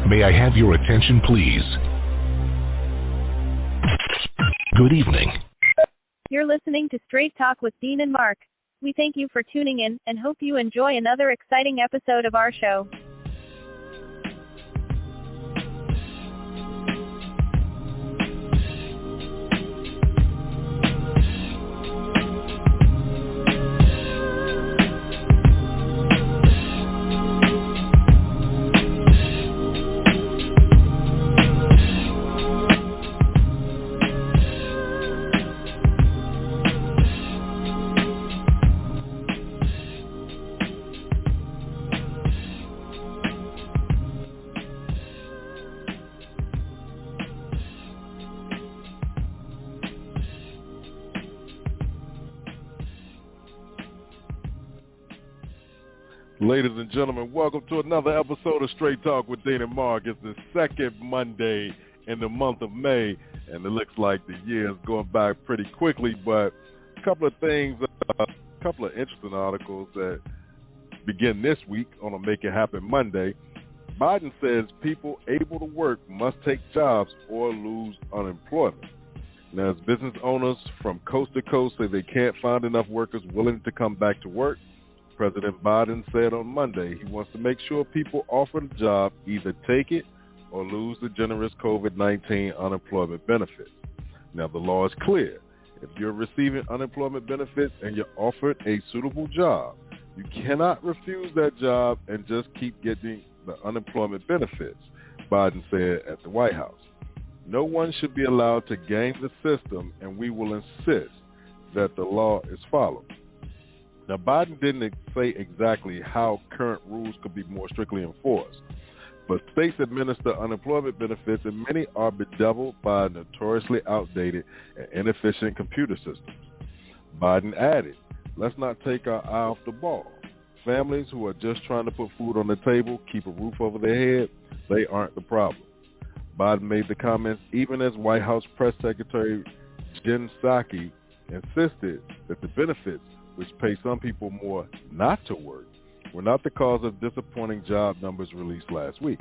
May I have your attention, please? Good evening. You're listening to Straight Talk with Dean and Mark. We thank you for tuning in and hope you enjoy another exciting episode of our show. Ladies and gentlemen, welcome to another episode of Straight Talk with Dean and Mark. It's the second Monday in the month of May, and it looks like the year is going by pretty quickly, but a couple of things, a couple of interesting articles that begin this week on a Make It Happen Monday. Biden says people able to work must take jobs or lose unemployment. Now, as business owners from coast to coast say they can't find enough workers willing to come back to work, President Biden said on Monday he wants to make sure people offered a job either take it or lose the generous COVID-19 unemployment benefits. Now, the law is clear. If you're receiving unemployment benefits and you're offered a suitable job, you cannot refuse that job and just keep getting the unemployment benefits, Biden said at the White House. No one should be allowed to game the system, and we will insist that the law is followed. Now, Biden didn't say exactly how current rules could be more strictly enforced, but states administer unemployment benefits, and many are bedeviled by notoriously outdated and inefficient computer systems. Biden added, let's not take our eye off the ball. Families who are just trying to put food on the table, keep a roof over their head, they aren't the problem. Biden made the comments even as White House Press Secretary Jen Psaki insisted that the benefits, which pay some people more not to work, were not the cause of disappointing job numbers released last week.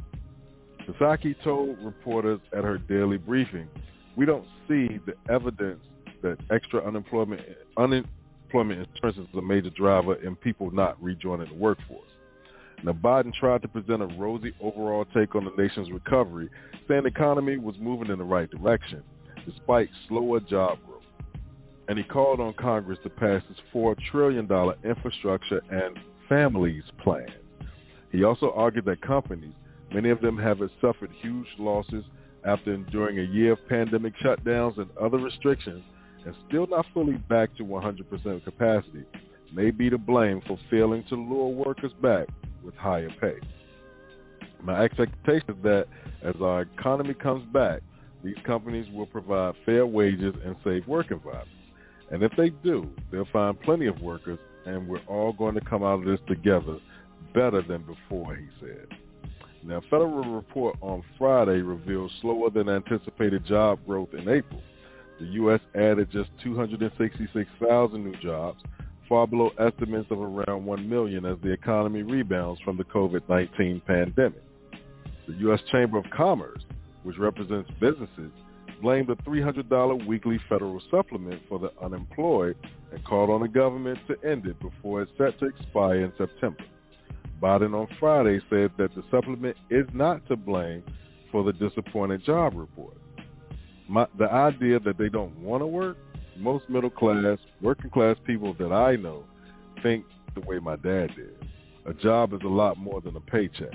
Psaki told reporters at her daily briefing, we don't see the evidence that extra unemployment insurance is a major driver in people not rejoining the workforce. Now, Biden tried to present a rosy overall take on the nation's recovery, saying the economy was moving in the right direction, despite slower job growth. And he called on Congress to pass his $4 trillion infrastructure and families plan. He also argued that companies, many of them have suffered huge losses after enduring a year of pandemic shutdowns and other restrictions and still not fully back to 100% capacity, may be to blame for failing to lure workers back with higher pay. My expectation is that as our economy comes back, these companies will provide fair wages and safe work environments. And if they do, they'll find plenty of workers, and we're all going to come out of this together better than before, he said. Now, a federal report on Friday revealed slower than anticipated job growth in April. The U.S. added just 266,000 new jobs, far below estimates of around 1 million as the economy rebounds from the COVID-19 pandemic. The U.S. Chamber of Commerce, which represents businesses, blamed the $300 weekly federal supplement for the unemployed and called on the government to end it before it's set to expire in September. Biden on Friday said that the supplement is not to blame for the disappointing job report. The idea that they don't want to work, most middle class, working class people that I know think the way my dad did. A job is a lot more than a paycheck.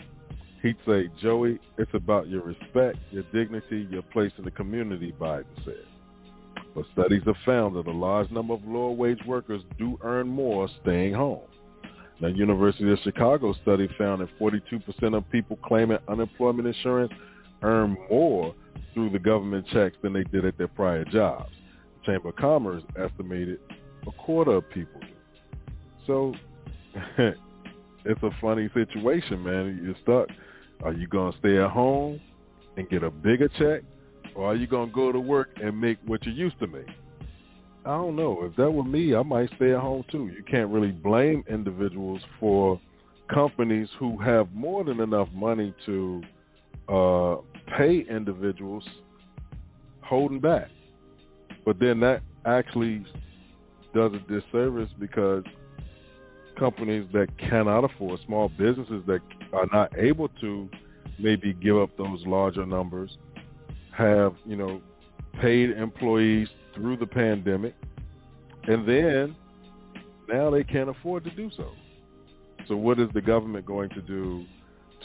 He'd say, Joey, it's about your respect, your dignity, your place in the community, Biden said. But studies have found that a large number of lower-wage workers do earn more staying home. Now, University of Chicago study found that 42% of people claiming unemployment insurance earn more through the government checks than they did at their prior jobs. The Chamber of Commerce estimated a quarter of people do. So it's a funny situation, man. You're stuck. Are you going to stay at home and get a bigger check, or are you going to go to work and make what you used to make? I don't know. If that were me, I might stay at home too. You can't really blame individuals for companies who have more than enough money to pay individuals holding back. But then that actually does a disservice because companies that cannot afford, small businesses that are not able to maybe give up those larger numbers, have, paid employees through the pandemic, and then now they can't afford to do so. So what is the government going to do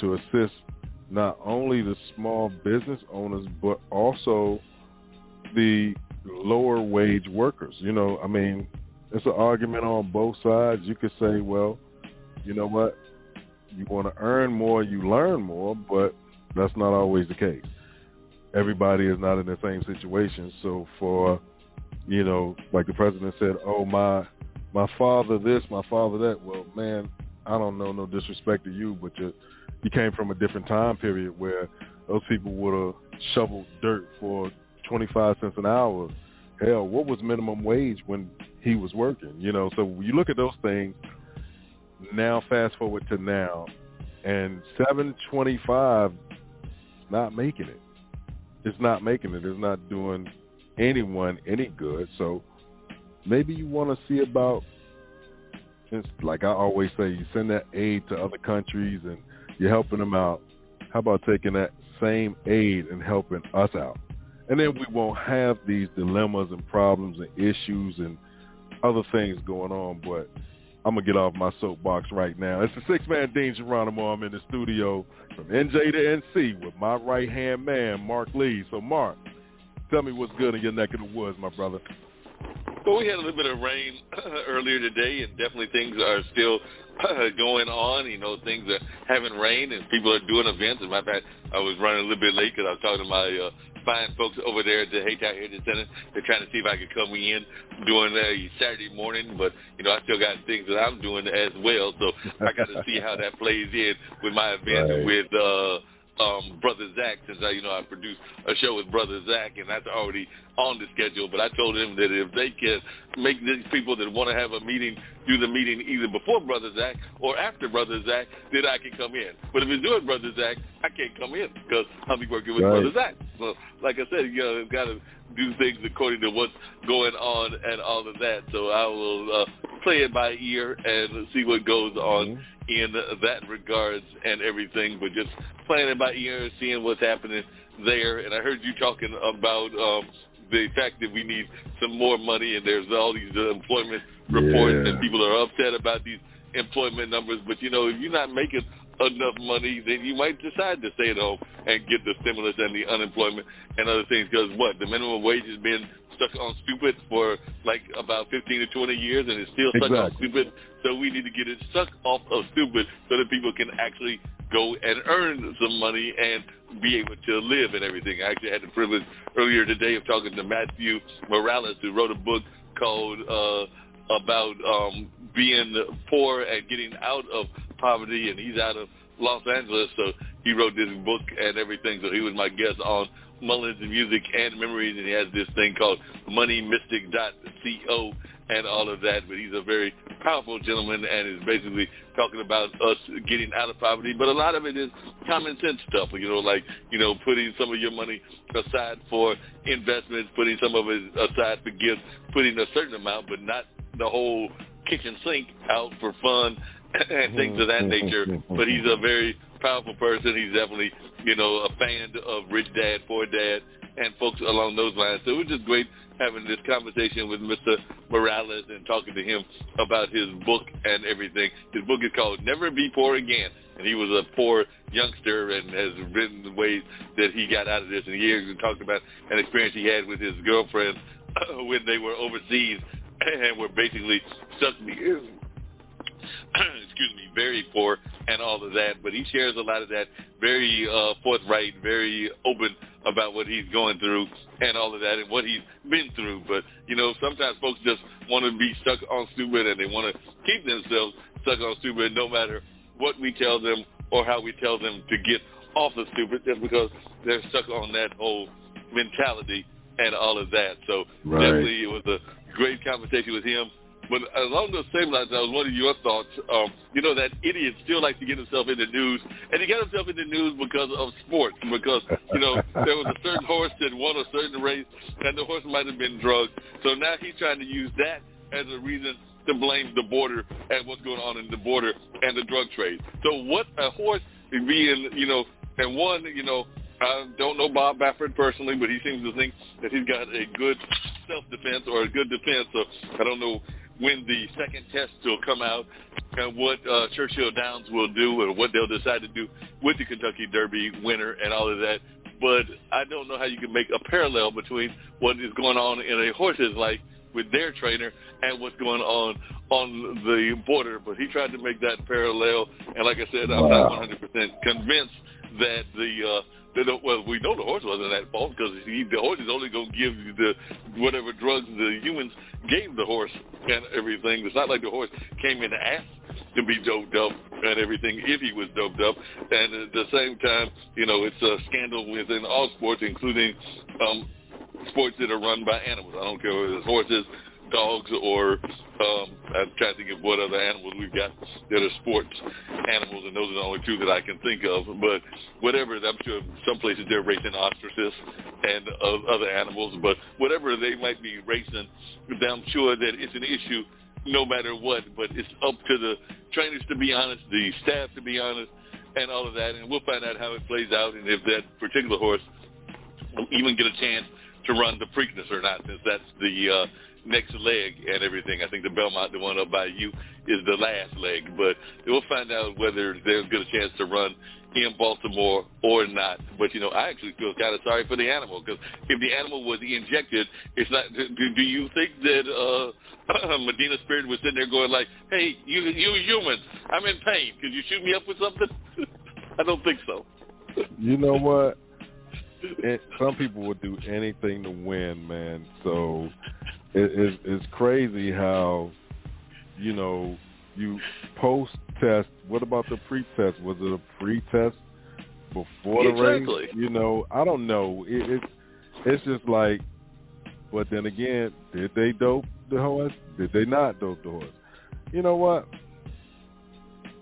to assist not only the small business owners, but also the lower wage workers? It's an argument on both sides. You could say, well, you know what? You want to earn more, you learn more, but that's not always the case. Everybody is not in the same situation. So for, like the president said, oh, my father this, my father that. Well, man, I don't know, no disrespect to you, but you came from a different time period where those people would have shoveled dirt for 25 cents an hour. Hell, what was minimum wage when he was working? So when you look at those things, now fast forward to now, and $7.25 is not making it. It's not making it. It's not doing anyone any good. So maybe you want to see about, it's like I always say, you send that aid to other countries and you're helping them out. How about taking that same aid and helping us out? And then we won't have these dilemmas and problems and issues and other things going on. But I'm going to get off my soapbox right now. It's the six-man Dean Geronimo. I'm in the studio from NJ to NC with my right-hand man, Mark Lee. So, Mark, tell me what's good in your neck of the woods, my brother. Well, we had a little bit of rain earlier today, and definitely things are still going on. Things are having rain, and people are doing events. As a matter of fact, I was running a little bit late because I was talking to my fine folks over there at the Haytown Heritage Center. They're trying to see if I could come in during a Saturday morning, but, I still got things that I'm doing as well, so I got to see how that plays in with my event with Brother Zach, since I produced a show with Brother Zach, and that's already on the schedule. But I told him that if they can make these people that want to have a meeting do the meeting either before Brother Zach or after Brother Zach, then I can come in. But if it's doing Brother Zach, I can't come in because I'll be working with Brother Zach. So, like I said, you've got to do things according to what's going on and all of that. So I will play it by ear and see what goes on in that regards and everything, but just playing it by ear, seeing what's happening there. And I heard you talking about the fact that we need some more money, and there's all these employment reports, and people are upset about these employment numbers. But, if you're not making enough money, then you might decide to stay at home and get the stimulus and the unemployment and other things. Because the minimum wage has been stuck on stupid for like about 15 to 20 years, and it's still stuck on stupid. So we need to get it stuck off of stupid so that people can actually go and earn some money and be able to live and everything. I actually had the privilege earlier today of talking to Matthew Morales, who wrote a book called about being poor and getting out of poverty, and he's out of Los Angeles, so he wrote this book and everything. So he was my guest on Mullins Music and Memories, and he has this thing called moneymystic.co and all of that. But he's a very powerful gentleman and is basically talking about us getting out of poverty. But a lot of it is common sense stuff, putting some of your money aside for investments, putting some of it aside for gifts, putting a certain amount, but not the whole kitchen sink out for fun and things of that nature. But he's a very powerful person. He's definitely, a fan of Rich Dad, Poor Dad, and folks along those lines. So it was just great having this conversation with Mr. Morales and talking to him about his book and everything. His book is called Never Be Poor Again, and he was a poor youngster and has written the ways that he got out of this. And he talked about an experience he had with his girlfriend when they were overseas and were basically stuck very poor and all of that. But he shares a lot of that, very forthright, very open about what he's going through and all of that and what he's been through. But, sometimes folks just want to be stuck on stupid, and they want to keep themselves stuck on stupid no matter what we tell them or how we tell them to get off the stupid, just because they're stuck on that whole mentality and all of that. So definitely it was a great conversation with him. But along those same lines, I was wondering your thoughts. You know, that idiot still likes to get himself in the news, and he got himself in the news because of sports, because, you know, there was a certain horse that won a certain race, and the horse might have been drugged. So now he's trying to use that as a reason to blame the border and what's going on in the border and the drug trade. So what a horse being, you know, and one, you know, I don't know Bob Baffert personally, but he seems to think that he's got a good self-defense or a good defense. So I don't know when the second test will come out and what Churchill Downs will do or what they'll decide to do with the Kentucky Derby winner and all of that. But I don't know how you can make a parallel between what is going on in a horse's life with their trainer and what's going on the border. But he tried to make that parallel, and like I said, I'm not 100% convinced that well, we know the horse wasn't at fault, because the horse is only going to give you the whatever drugs the humans gave the horse and everything. It's not like the horse came in and asked to be doped up and everything if he was doped up. And at the same time, you know, it's a scandal within all sports, including sports that are run by animals. I don't care whether it's horses, dogs, or I'm trying to think of what other animals we've got that are sports animals, and those are the only two that I can think of. But whatever, I'm sure some places they're racing ostriches and other animals, but whatever they might be racing, I'm sure that it's an issue no matter what. But it's up to the trainers to be honest, the staff to be honest, and all of that, and we'll find out how it plays out and if that particular horse will even get a chance to run the Preakness or not, since that's the next leg and everything. I think the Belmont, the one up by you, is the last leg. But we'll find out whether they'll get a chance to run in Baltimore or not. But, you know, I actually feel kind of sorry for the animal, because if the animal was injected, it's not. Do you think that Medina Spirit was sitting there going like, hey, you humans, I'm in pain. Could you shoot me up with something? I don't think so. You know what? Some people would do anything to win, man. So it's crazy how, you know, you post-test. What about the pre-test? Was it a pre-test before the race? You know, I don't know. It's just like, but then again, did they dope the horse? Did they not dope the horse? You know what?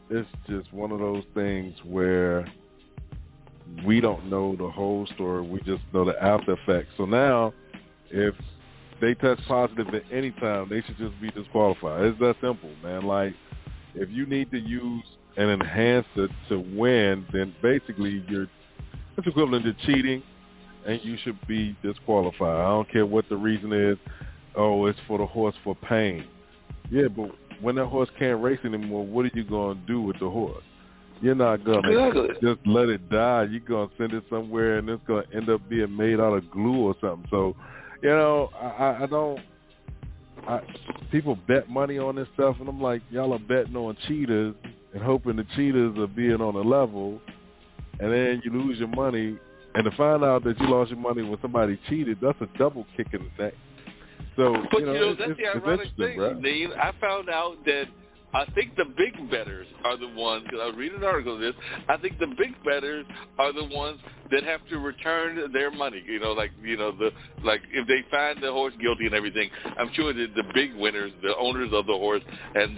It's just one of those things where we don't know the whole story. We just know the after effects. So now, if they test positive at any time, they should just be disqualified. It's that simple, man. Like, if you need to use an enhancer to win, then basically it's equivalent to cheating, and you should be disqualified. I don't care what the reason is. Oh, it's for the horse for pain. Yeah, but when that horse can't race anymore, what are you going to do with the horse? You're not going to just let it die. You're going to send it somewhere, and it's going to end up being made out of glue or something. So, you know, people bet money on this stuff, and I'm like, y'all are betting on cheaters and hoping the cheaters are being on a level, and then you lose your money. And to find out that you lost your money when somebody cheated, that's a double kick in the neck. So, but, you know that's the ironic thing, right? Dean. I found out that I think the big bettors are the ones, because I was reading an article of this, I think the big bettors are the ones that have to return their money. You know, like if they find the horse guilty and everything, I'm sure that the big winners, the owners of the horse and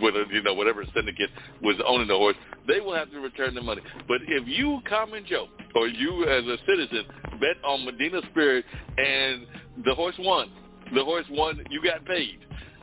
whatever syndicate was owning the horse, they will have to return the money. But if you, common Joe, or you as a citizen, bet on Medina Spirit and the horse won, you got paid.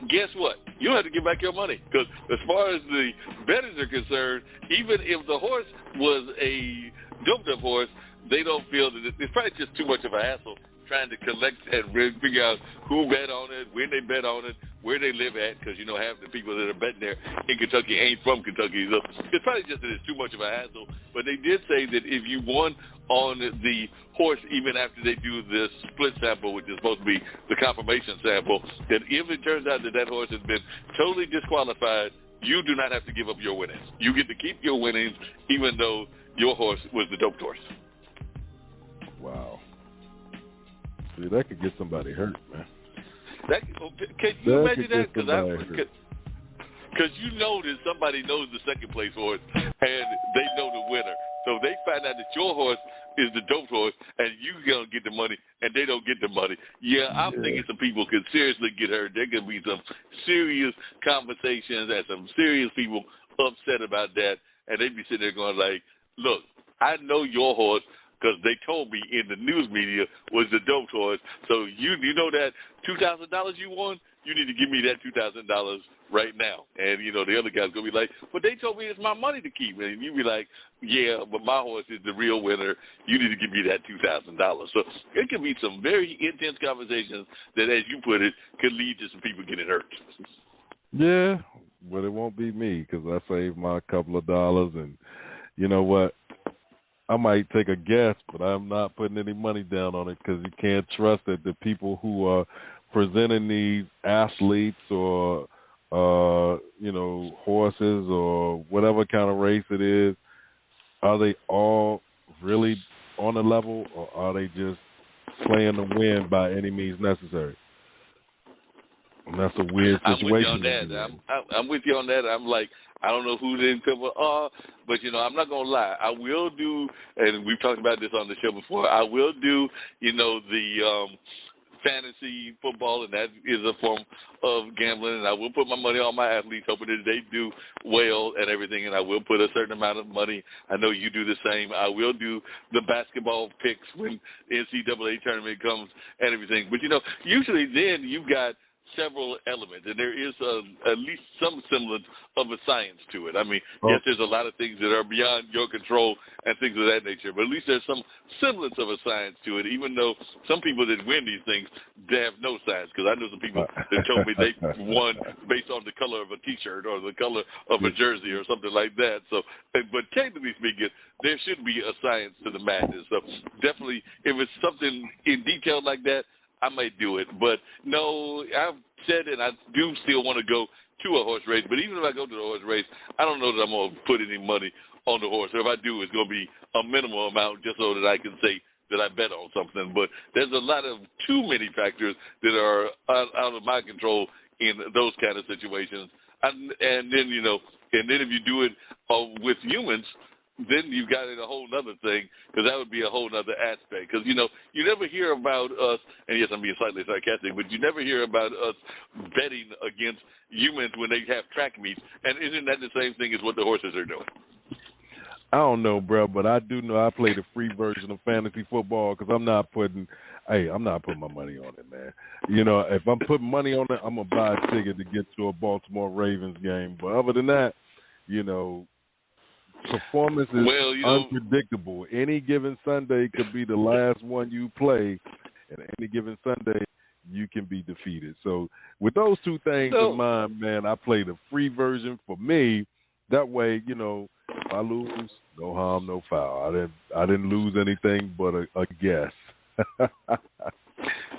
Guess what? You don't have to give back your money, because as far as the bettors are concerned, even if the horse was a doped-up horse, they don't feel that it's probably just too much of a hassle trying to collect and figure out who bet on it, when they bet on it, where they live at, because, you know, half the people that are betting there in Kentucky ain't from Kentucky. So it's probably just that it's too much of a hassle. But they did say that if you won on the horse, even after they do this split sample, which is supposed to be the confirmation sample, that if it turns out that that horse has been totally disqualified, you do not have to give up your winnings. You get to keep your winnings, even though your horse was the doped horse. Wow. See, that could get somebody hurt, man. Can you imagine that? Because you know that somebody knows the second place horse and they know the winner. So if they find out that your horse is the dope horse and you going to get the money and they don't get the money, I'm thinking some people could seriously get hurt. There could be some serious conversations and some serious people upset about that. And they'd be sitting there going like, look, I know your horse because they told me in the news media was the dope horse. So you know that $2,000 you won? You need to give me that $2,000 right now. And, the other guy's going to be like, but they told me it's my money to keep. And you be like, yeah, but my horse is the real winner. You need to give me that $2,000. So it could be some very intense conversations that, as you put it, could lead to some people getting hurt. Yeah, but it won't be me because I saved my couple of dollars. And you know what? I might take a guess, but I'm not putting any money down on it because you can't trust that the people who are presenting these athletes or, horses or whatever kind of race it is, are they all really on a level or are they just playing to win by any means necessary? And that's a weird situation. I'm with you on that. I'm like, I don't know who the incumbents are, but, I'm not going to lie. I will do, and we've talked about this on the show before, I will do, the fantasy football, and that is a form of gambling, and I will put my money on my athletes, hoping that they do well and everything, and I will put a certain amount of money. I know you do the same. I will do the basketball picks when the NCAA tournament comes and everything. But, usually then you've got several elements, and there is at least some semblance of a science to it. I mean, yes, there's a lot of things that are beyond your control and things of that nature, but at least there's some semblance of a science to it, even though some people that win these things, they have no science, because I know some people that told me they won based on the color of a T-shirt or the color of a jersey or something like that. So, but technically speaking, there should be a science to the madness. So definitely, if it's something in detail like that, I might do it. But no, I've said it, I do still want to go to a horse race. But even if I go to the horse race, I don't know that I'm going to put any money on the horse. Or if I do, it's going to be a minimal amount just so that I can say that I bet on something. But there's a lot of too many factors that are out of my control in those kind of situations. And then, and then if you do it with humans, then you've got it a whole other thing, because that would be a whole other aspect. Because, you never hear about us, and yes, I'm being slightly sarcastic, but you never hear about us betting against humans when they have track meets. And isn't that the same thing as what the horses are doing? I don't know, bro, but I do know I play the free version of fantasy football because I'm not putting my money on it, man. If I'm putting money on it, I'm going to buy a ticket to get to a Baltimore Ravens game. But other than that, performance is unpredictable. Any given Sunday could be the last one you play, and any given Sunday you can be defeated. So with those two things in mind, man, I play the free version for me. That way, if I lose, no harm, no foul. I didn't lose anything but a guess.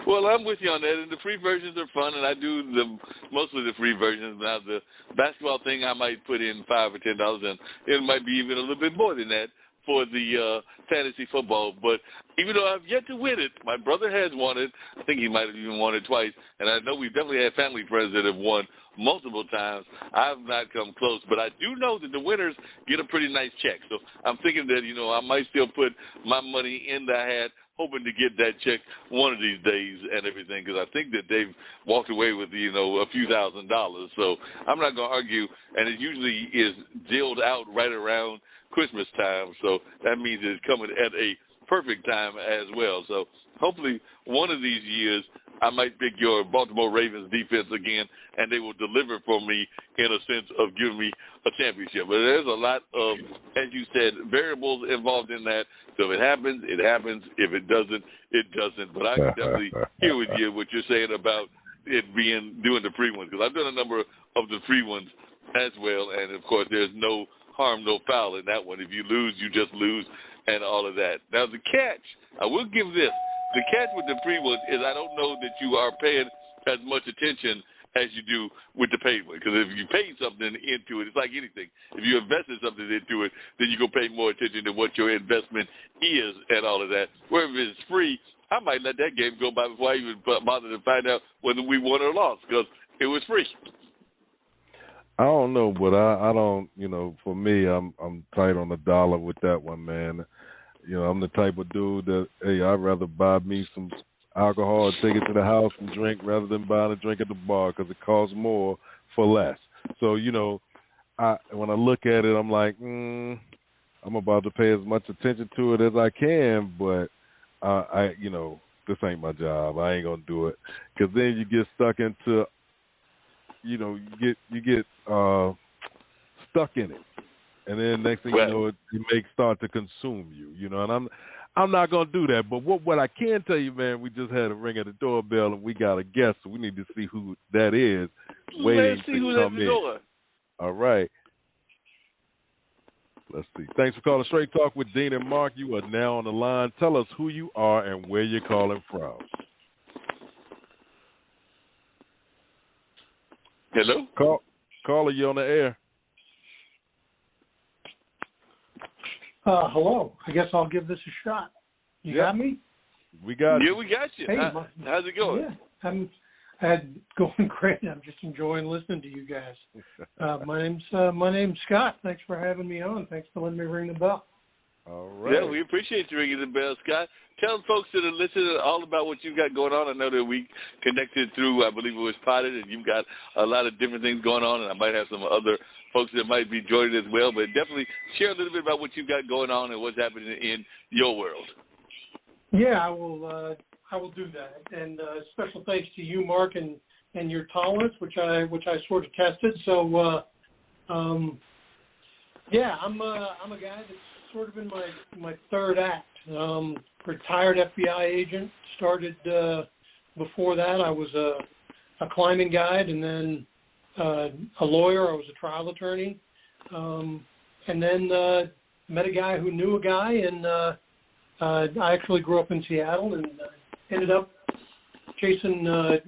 Well, I'm with you on that, and the free versions are fun, and I do mostly the free versions. Now, the basketball thing, I might put in $5 or $10, and it might be even a little bit more than that for the fantasy football. But even though I've yet to win it, my brother has won it. I think he might have even won it twice, and I know we've definitely had family friends that have won multiple times. I've not come close, but I do know that the winners get a pretty nice check. So I'm thinking that, I might still put my money in the hat, hoping to get that check one of these days and everything, because I think that they've walked away with, a few $1,000s. So I'm not going to argue, and it usually is dealt out right around Christmas time. So that means it's coming at a perfect time as well. So hopefully one of these years I might pick your Baltimore Ravens defense again, and they will deliver for me in a sense of giving me a championship. But there's a lot of, as you said, variables involved in that. So if it happens, it happens. If it doesn't, it doesn't. But I can definitely hear with you what you're saying about it doing the free ones, because I've done a number of the free ones as well. And, of course, there's no harm, no foul in that one. If you lose, you just lose, and all of that. Now, the catch, I will give this. The catch with the free ones is I don't know that you are paying as much attention as you do with the paid one. Because if you pay something into it, it's like anything. If you invested something into it, then you go pay more attention to what your investment is and all of that. Whereas if it's free, I might let that game go by before I even bother to find out whether we won or lost, because it was free. I don't know, but I don't. For me, I'm tight on the dollar with that one, man. I'm the type of dude that, hey, I'd rather buy me some alcohol and take it to the house and drink rather than buying a drink at the bar because it costs more for less. So, when I look at it, I'm like, I'm about to pay as much attention to it as I can, but this ain't my job. I ain't gonna do it because then you get stuck into, you get stuck in it. And then next thing you know, it may start to consume you, and I'm not going to do that. But what I can tell you, man, we just had a ring at the doorbell, and we got a guest, so we need to see who that is waiting Let's see to who's come at the in. door. All right. Let's see. Thanks for calling Straight Talk with Dean and Mark. You are now on the line. Tell us who you are and where you're calling from. Hello? Caller, you on the air. Hello. I guess I'll give this a shot. You got me? We got you. Yeah, we got you. Hey, how's it going? Yeah, I'm going great. I'm just enjoying listening to you guys. My name's Scott. Thanks for having me on. Thanks for letting me ring the bell. All right. Yeah, we appreciate you ringing the bell, Scott. Tell folks that are listening all about what you've got going on. I know that we connected through, I believe it was Potted, and you've got a lot of different things going on, and I might have some other folks that might be joining as well. But definitely share a little bit about what you've got going on and what's happening in your world. Yeah, I will do that. And special thanks to you, Mark, and your tolerance, which I sort of tested. So, yeah, I'm a guy that's sort of in my third act. Retired FBI agent. Started before that. I was a climbing guide, and then a lawyer. I was a trial attorney, and then met a guy who knew a guy, and I actually grew up in Seattle and ended up chasing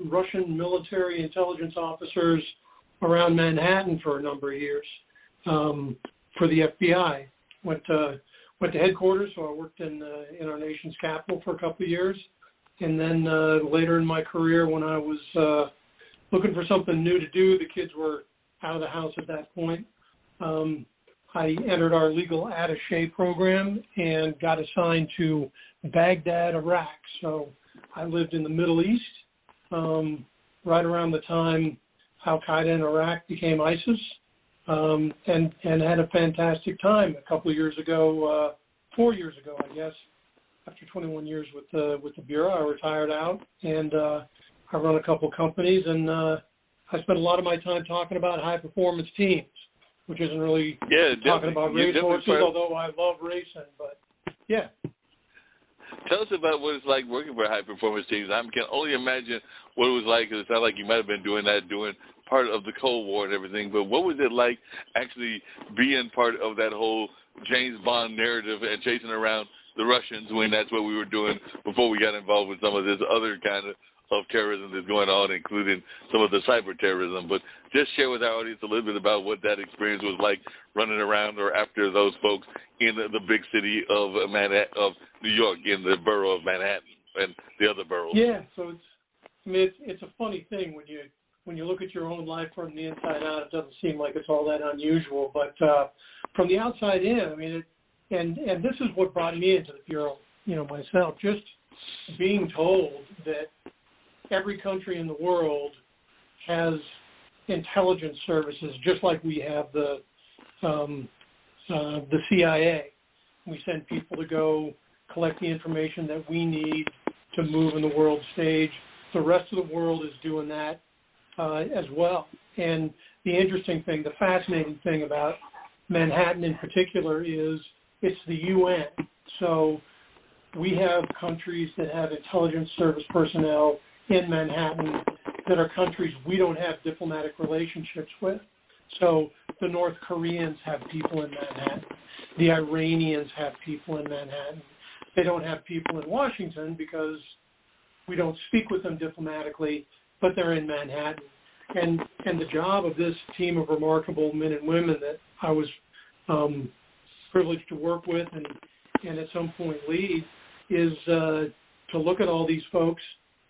Russian military intelligence officers around Manhattan for a number of years for the FBI. Went to headquarters, so I worked in our nation's capital for a couple of years. And then later in my career, when I was looking for something new to do, the kids were out of the house at that point, I entered our legal attaché program and got assigned to Baghdad, Iraq. So I lived in the Middle East right around the time Al-Qaeda in Iraq became ISIS, and had a fantastic time. A couple of years ago, 4 years ago, I guess, after 21 years with the Bureau, I retired out, and I run a couple companies, and I spent a lot of my time talking about high-performance teams, which isn't really talking about racehorses, although I love racing, but yeah. Tell us about what it's like working for high-performance teams. I can only imagine what it was like, because it sounds like you might have been doing part of the Cold War and everything, but what was it like actually being part of that whole James Bond narrative and chasing around the Russians when that's what we were doing before we got involved with some of this other kind of terrorism that's going on, including some of the cyber terrorism? But just share with our audience a little bit about what that experience was like running around or after those folks in the big city of New York, in the borough of Manhattan and the other boroughs. Yeah, so it's a funny thing when you look at your own life from the inside out. It doesn't seem like it's all that unusual, but from the outside in, I mean, and this is what brought me into the Bureau, myself, just being told that every country in the world has intelligence services, just like we have the CIA. We send people to go collect the information that we need to move in the world stage. The rest of the world is doing that as well. And the interesting thing, the fascinating thing about Manhattan in particular is it's the UN. So we have countries that have intelligence service personnel in Manhattan that are countries we don't have diplomatic relationships with. So the North Koreans have people in Manhattan. The Iranians have people in Manhattan. They don't have people in Washington because we don't speak with them diplomatically, but they're in Manhattan. And the job of this team of remarkable men and women that I was privileged to work with and at some point lead is to look at all these folks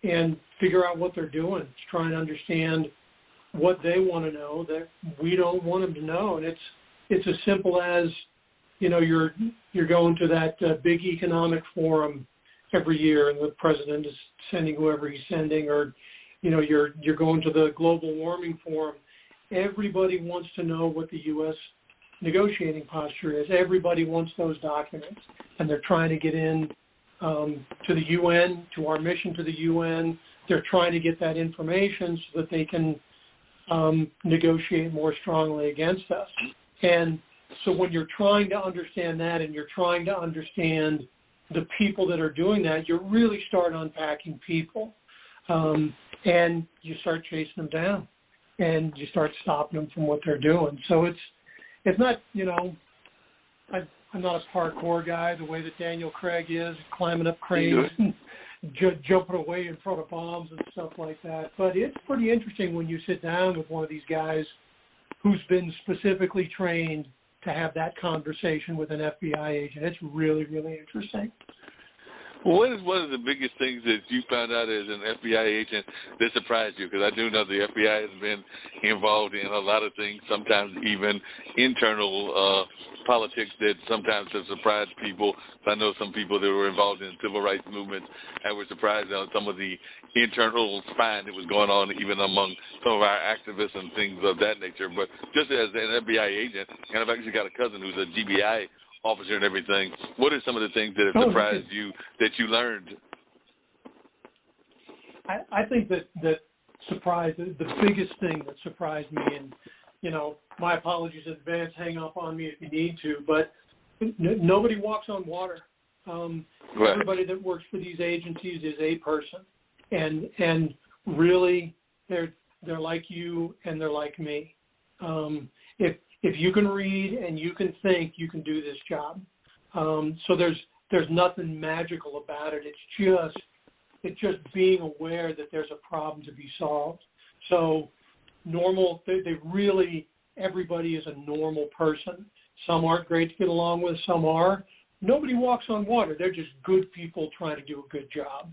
and figure out what they're doing, to try and understand what they want to know that we don't want them to know. And it's as simple as, you're going to that big economic forum every year, and the president is sending whoever he's sending, or you're going to the global warming forum. Everybody wants to know what the U.S. negotiating posture is. Everybody wants those documents, and they're trying to get in to the UN, to our mission to the UN. They're trying to get that information so that they can negotiate more strongly against us. And so when you're trying to understand that, and you're trying to understand the people that are doing that, you really start unpacking people, and you start chasing them down, and you start stopping them from what they're doing. So it's not, I'm not a parkour guy the way that Daniel Craig is, climbing up cranes and jumping away in front of bombs and stuff like that. But it's pretty interesting when you sit down with one of these guys who's been specifically trained to have that conversation with an FBI agent. It's really, really interesting. Well, what is one of the biggest things that you found out as an FBI agent that surprised you? Because I do know the FBI has been involved in a lot of things, sometimes even internal politics that sometimes have surprised people. I know some people that were involved in civil rights movements and were surprised on some of the internal spying that was going on even among some of our activists and things of that nature. But just as an FBI agent, and I've actually got a cousin who's a GBI officer and everything, what are some of the things that have surprised you that you learned? I think that the biggest thing that surprised me, and my apologies in advance, hang up on me if you need to, but nobody walks on water. Right. Everybody that works for these agencies is a person, and really they're like you and they're like me. If you can read and you can think, you can do this job. So there's nothing magical about it. It's just being aware that there's a problem to be solved. So everybody is a normal person. Some aren't great to get along with, some are. Nobody walks on water. They're just good people trying to do a good job.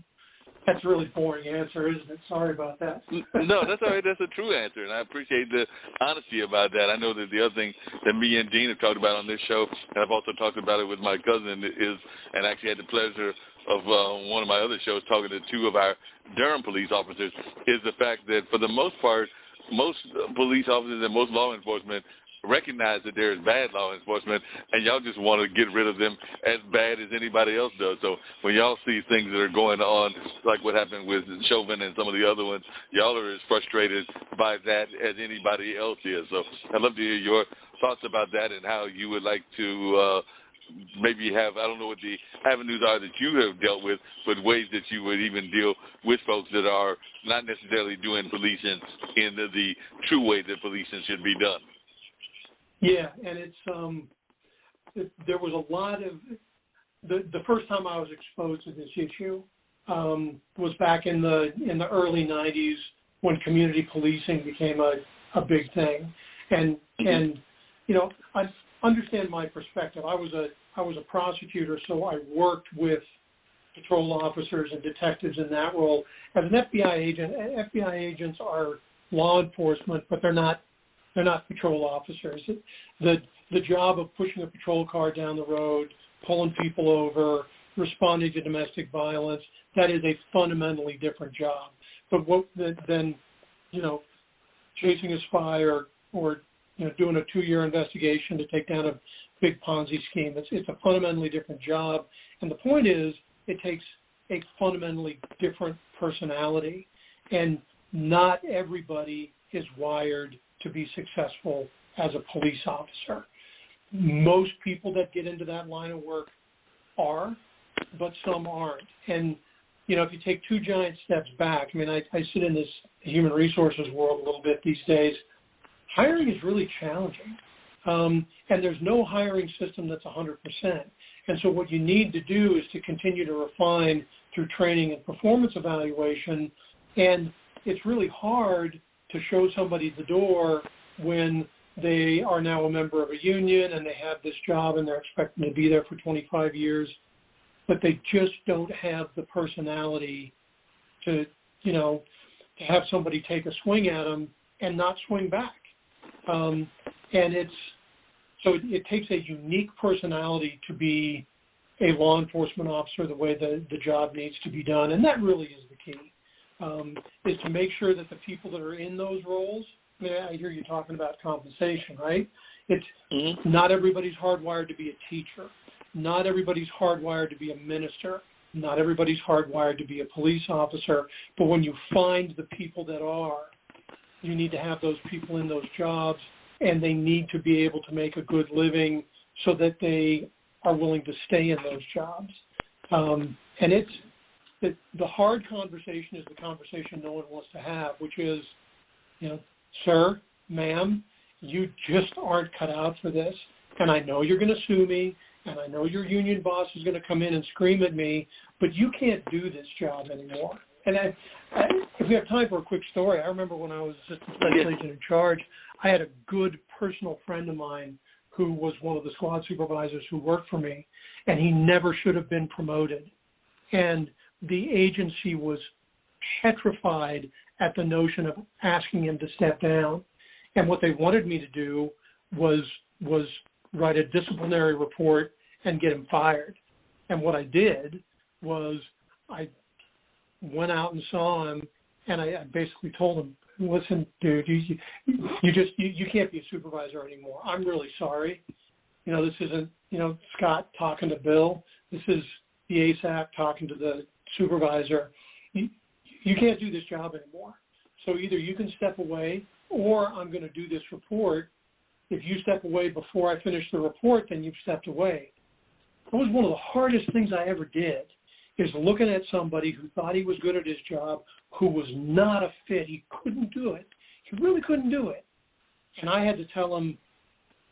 That's a really boring answer, isn't it? Sorry about that. No, that's all right. That's a true answer, and I appreciate the honesty about that. I know that the other thing that me and Dean have talked about on this show, and I've also talked about it with my cousin, and actually had the pleasure of one of my other shows talking to two of our Durham police officers, is the fact that for the most part, most police officers and most law enforcement recognize that there is bad law enforcement, and y'all just want to get rid of them as bad as anybody else does. So when y'all see things that are going on, like what happened with Chauvin and some of the other ones, y'all are as frustrated by that as anybody else is. So I'd love to hear your thoughts about that and how you would like to maybe have, I don't know what the avenues are that you have dealt with, but ways that you would even deal with folks that are not necessarily doing policing in the true way that policing should be done. Yeah, and there was a lot of the first time I was exposed to this issue was back in the early 90s when community policing became a big thing, and I understand my perspective. I was a prosecutor, so I worked with patrol officers and detectives in that role. As an FBI agent, FBI agents are law enforcement, but they're not patrol officers. The job of pushing a patrol car down the road, pulling people over, responding to domestic violence, that is a fundamentally different job. But than chasing a spy or doing a 2-year investigation to take down a big Ponzi scheme. It's a fundamentally different job. And the point is, it takes a fundamentally different personality. And not everybody is wired to be successful as a police officer. Most people that get into that line of work are, but some aren't. And, if you take 2 giant steps back, I sit in this human resources world a little bit these days. Hiring is really challenging. And there's no hiring system that's 100%. And so what you need to do is to continue to refine through training and performance evaluation. And it's really hard to show somebody the door when they are now a member of a union and they have this job and they're expecting to be there for 25 years, but they just don't have the personality to have somebody take a swing at them and not swing back. And it takes a unique personality to be a law enforcement officer the way the job needs to be done. And that really is the key, is to make sure that the people that are in those roles, I mean, I hear you talking about compensation, right? It's not everybody's hardwired to be a teacher. Not everybody's hardwired to be a minister. Not everybody's hardwired to be a police officer. But when you find the people that are, you need to have those people in those jobs, and they need to be able to make a good living so that they are willing to stay in those jobs. And it's the hard conversation is the conversation no one wants to have, which is, sir, ma'am, you just aren't cut out for this. And I know you're going to sue me, and I know your union boss is going to come in and scream at me, but you can't do this job anymore. And if we have time for a quick story, I remember when I was assistant special agent in charge, I had a good personal friend of mine who was one of the squad supervisors who worked for me, and he never should have been promoted. And the agency was petrified at the notion of asking him to step down. And what they wanted me to do was write a disciplinary report and get him fired. And what I did was I went out and saw him, and I basically told him, listen, dude, you can't be a supervisor anymore. I'm really sorry. This isn't, Scott talking to Bill. This is the ASAP talking to the supervisor. You can't do this job anymore. So either you can step away, or I'm going to do this report. If you step away before I finish the report, then you've stepped away. That was one of the hardest things I ever did, is looking at somebody who thought he was good at his job, who was not a fit. He couldn't do it. He really couldn't do it. And I had to tell him,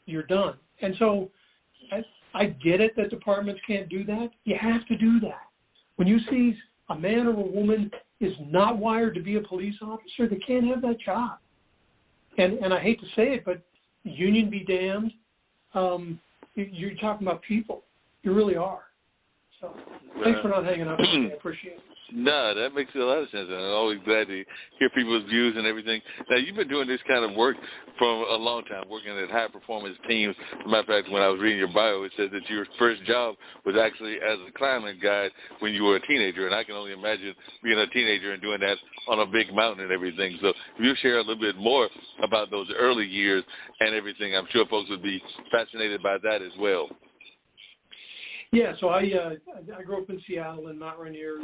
you're done. And so I get it that departments can't do that. You have to do that. When you see a man or a woman is not wired to be a police officer, they can't have that job. And I hate to say it, but union be damned. You're talking about people. You really are. So thanks for not hanging up with me. I appreciate it. No, that makes a lot of sense. I'm always glad to hear people's views and everything. Now, you've been doing this kind of work for a long time, working at high-performance teams. As a matter of fact, when I was reading your bio, it said that your first job was actually as a climbing guide when you were a teenager, and I can only imagine being a teenager and doing that on a big mountain and everything. So if you share a little bit more about those early years and everything, I'm sure folks would be fascinated by that as well. Yeah, so I grew up in Seattle, and Mount Rainier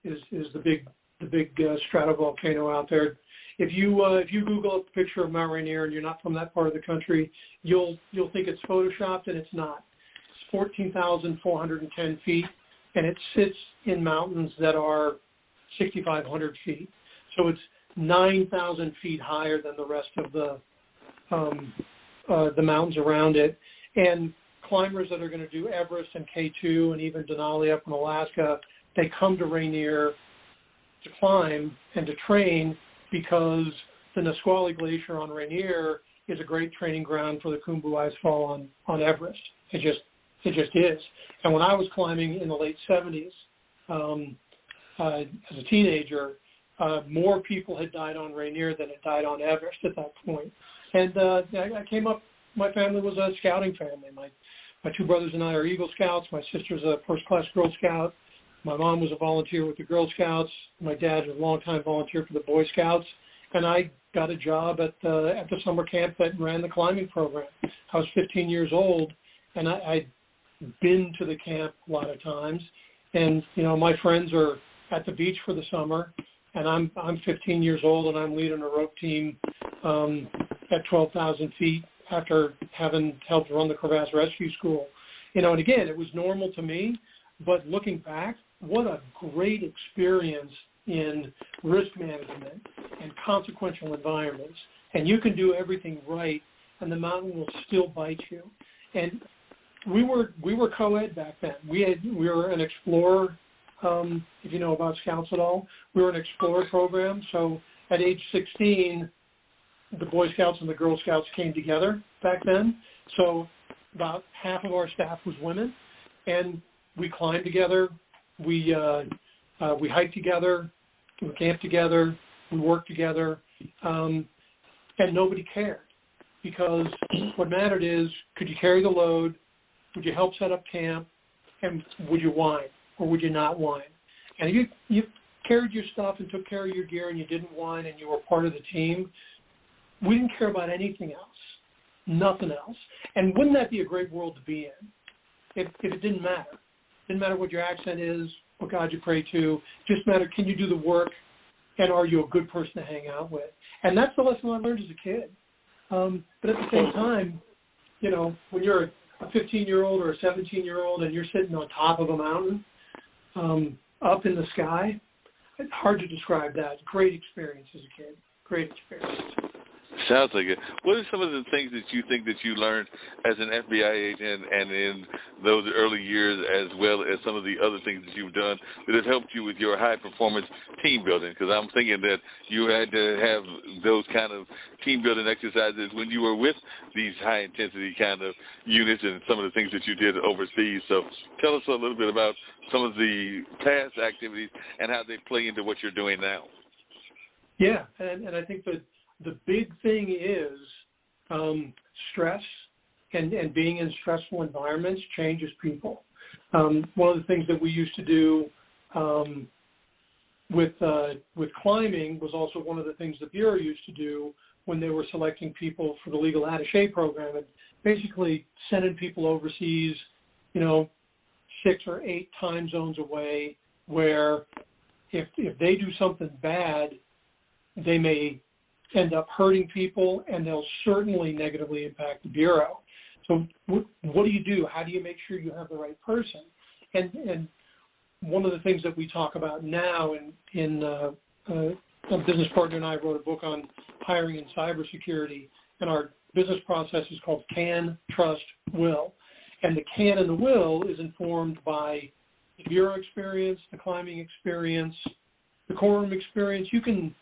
is the big stratovolcano out there. If you Google a picture of Mount Rainier and you're not from that part of the country, you'll think it's photoshopped, and it's not. It's 14,410 feet, and it sits in mountains that are 6,500 feet. So it's 9,000 feet higher than the rest of the mountains around it, and climbers that are going to do Everest and K2 and even Denali up in Alaska, they come to Rainier to climb and to train because the Nisqually Glacier on Rainier is a great training ground for the Khumbu Icefall on Everest. It just is. And when I was climbing in the late 70s, as a teenager, more people had died on Rainier than had died on Everest at that point. And I came up, my family was a scouting family. My two brothers and I are Eagle Scouts. My sister's a first-class Girl Scout. My mom was a volunteer with the Girl Scouts. My dad was a longtime volunteer for the Boy Scouts. And I got a job at the summer camp that ran the climbing program. I was 15 years old, and I'd been to the camp a lot of times. And, my friends are at the beach for the summer, and I'm 15 years old, and I'm leading a rope team at 12,000 feet after having helped run the Crevasse Rescue School. And again, it was normal to me, but looking back, what a great experience in risk management and consequential environments. And you can do everything right, and the mountain will still bite you. And we were co-ed back then. We were an explorer, if you know about Scouts at all. We were an explorer program. So at age 16, the Boy Scouts and the Girl Scouts came together back then. So about half of our staff was women, and we climbed together. We hiked together. We camped together. We worked together. and nobody cared, because what mattered is, could you carry the load, would you help set up camp, and would you whine or would you not whine? And if you carried your stuff and took care of your gear and you didn't whine and you were part of the team, we didn't care about anything else, nothing else. And wouldn't that be a great world to be in if it didn't matter? It didn't matter what your accent is, what God you pray to, just matter, can you do the work, and are you a good person to hang out with? And that's the lesson I learned as a kid. But at the same time, when you're a 15-year-old or a 17-year-old and you're sitting on top of a mountain up in the sky, it's hard to describe that. Great experience as a kid. Great experience. Sounds like it. What are some of the things that you think that you learned as an FBI agent and in those early years, as well as some of the other things that you've done that have helped you with your high-performance team building? Because I'm thinking that you had to have those kind of team building exercises when you were with these high-intensity kind of units and some of the things that you did overseas. So tell us a little bit about some of the past activities and how they play into what you're doing now. Yeah, and I think that the big thing is stress, and being in stressful environments changes people. One of the things that we used to do with climbing was also one of the things the Bureau used to do when they were selecting people for the legal attaché program, and basically sending people overseas, 6 or 8 time zones away, where if they do something bad, they may end up hurting people, and they'll certainly negatively impact the Bureau. So what do you do? How do you make sure you have the right person? And one of the things that we talk about now, a business partner and I wrote a book on hiring in cybersecurity, and our business process is called CAN, Trust, Will. And the CAN and the will is informed by the Bureau experience, the climbing experience, the courtroom experience. You can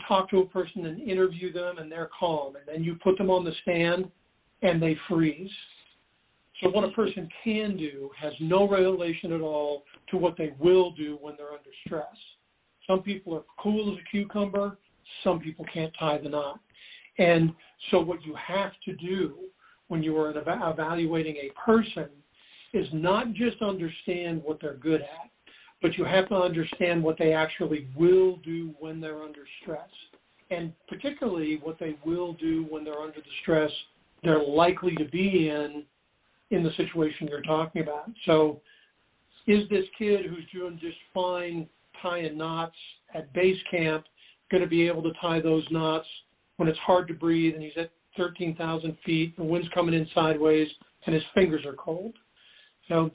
talk to a person and interview them, and they're calm, and then you put them on the stand and they freeze. So what a person can do has no relation at all to what they will do when they're under stress. Some people are cool as a cucumber. Some people can't tie the knot. And so what you have to do when you are evaluating a person is not just understand what they're good at, but you have to understand what they actually will do when they're under stress, and particularly what they will do when they're under the stress they're likely to be in the situation you're talking about. So is this kid who's doing just fine tying knots at base camp going to be able to tie those knots when it's hard to breathe and he's at 13,000 feet, the wind's coming in sideways, and his fingers are cold? So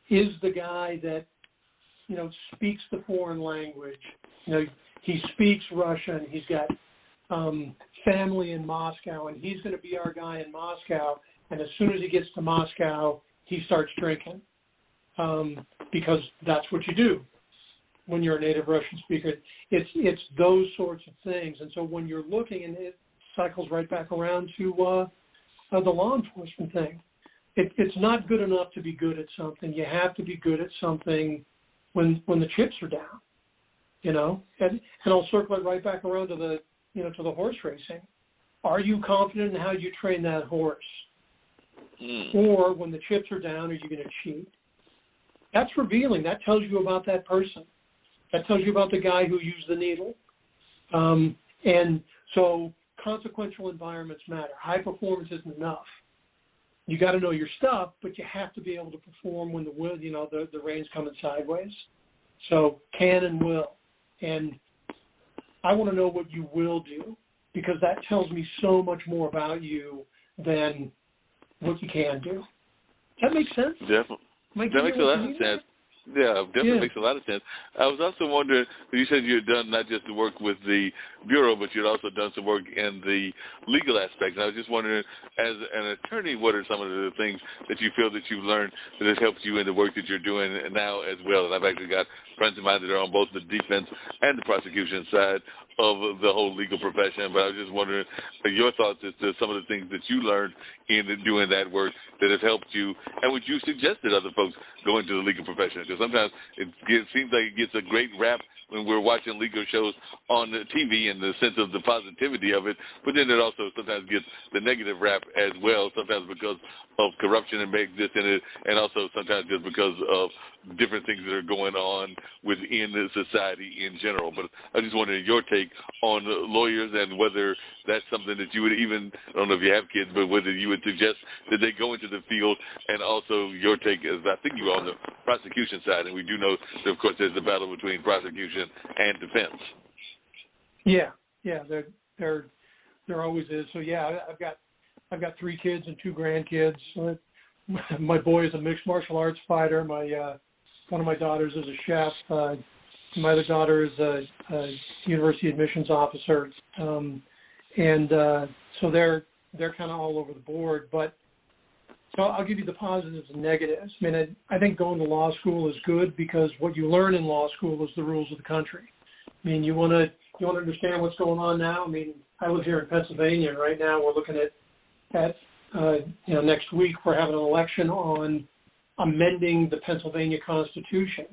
is the guy that speaks the foreign language, he speaks Russian, he's got family in Moscow, and he's going to be our guy in Moscow, and as soon as he gets to Moscow, he starts drinking, because that's what you do when you're a native Russian speaker. It's those sorts of things. And so when you're looking, and it cycles right back around to the law enforcement thing, it's not good enough to be good at something. You have to be good at something when the chips are down, and I'll circle it right back around to the horse racing. Are you confident in how you train that horse? Or when the chips are down, are you going to cheat? That's revealing. That tells you about that person. That tells you about the guy who used the needle. And so consequential environments matter. High performance isn't enough. You got to know your stuff, but you have to be able to perform when the rain's coming sideways. So can and will. And I want to know what you will do, because that tells me so much more about you than what you can do. Does that make sense? Definitely. That makes a lot of sense. Yeah, definitely makes a lot of sense. I was also wondering, you said you had done not just the work with the Bureau, but you'd also done some work in the legal aspect. And I was just wondering, as an attorney, what are some of the things that you feel that you've learned that has helped you in the work that you're doing now as well? And I've actually got friends of mine that are on both the defense and the prosecution side of the whole legal profession. But I was just wondering your thoughts as to some of the things that you learned in doing that work that have helped you, and would you suggest that other folks go into the legal profession? Because sometimes it seems like it gets a great rap when we're watching legal shows on the TV in the sense of the positivity of it, but then it also sometimes gets the negative rap as well, sometimes because of corruption that may exist in it, and also sometimes just because of different things that are going on within the society in general. But I just wanted your take on lawyers and whether that's something that you would even, I don't know if you have kids, but whether you would suggest that they go into the field, and also your take, as I think you're on the prosecution side, and we do know that, of course, there's a battle between prosecution and defense. Yeah, there always is. So yeah, I've got 3 kids and 2 grandkids. My boy is a mixed martial arts fighter. One of my daughters is a chef. My other daughter is a university admissions officer, and so they're kind of all over the board. But so I'll give you the positives and negatives. I mean, I think going to law school is good because what you learn in law school is the rules of the country. I mean, you want to understand what's going on now. I mean, I live here in Pennsylvania, and right now we're looking at next week we're having an election on amending the Pennsylvania Constitution.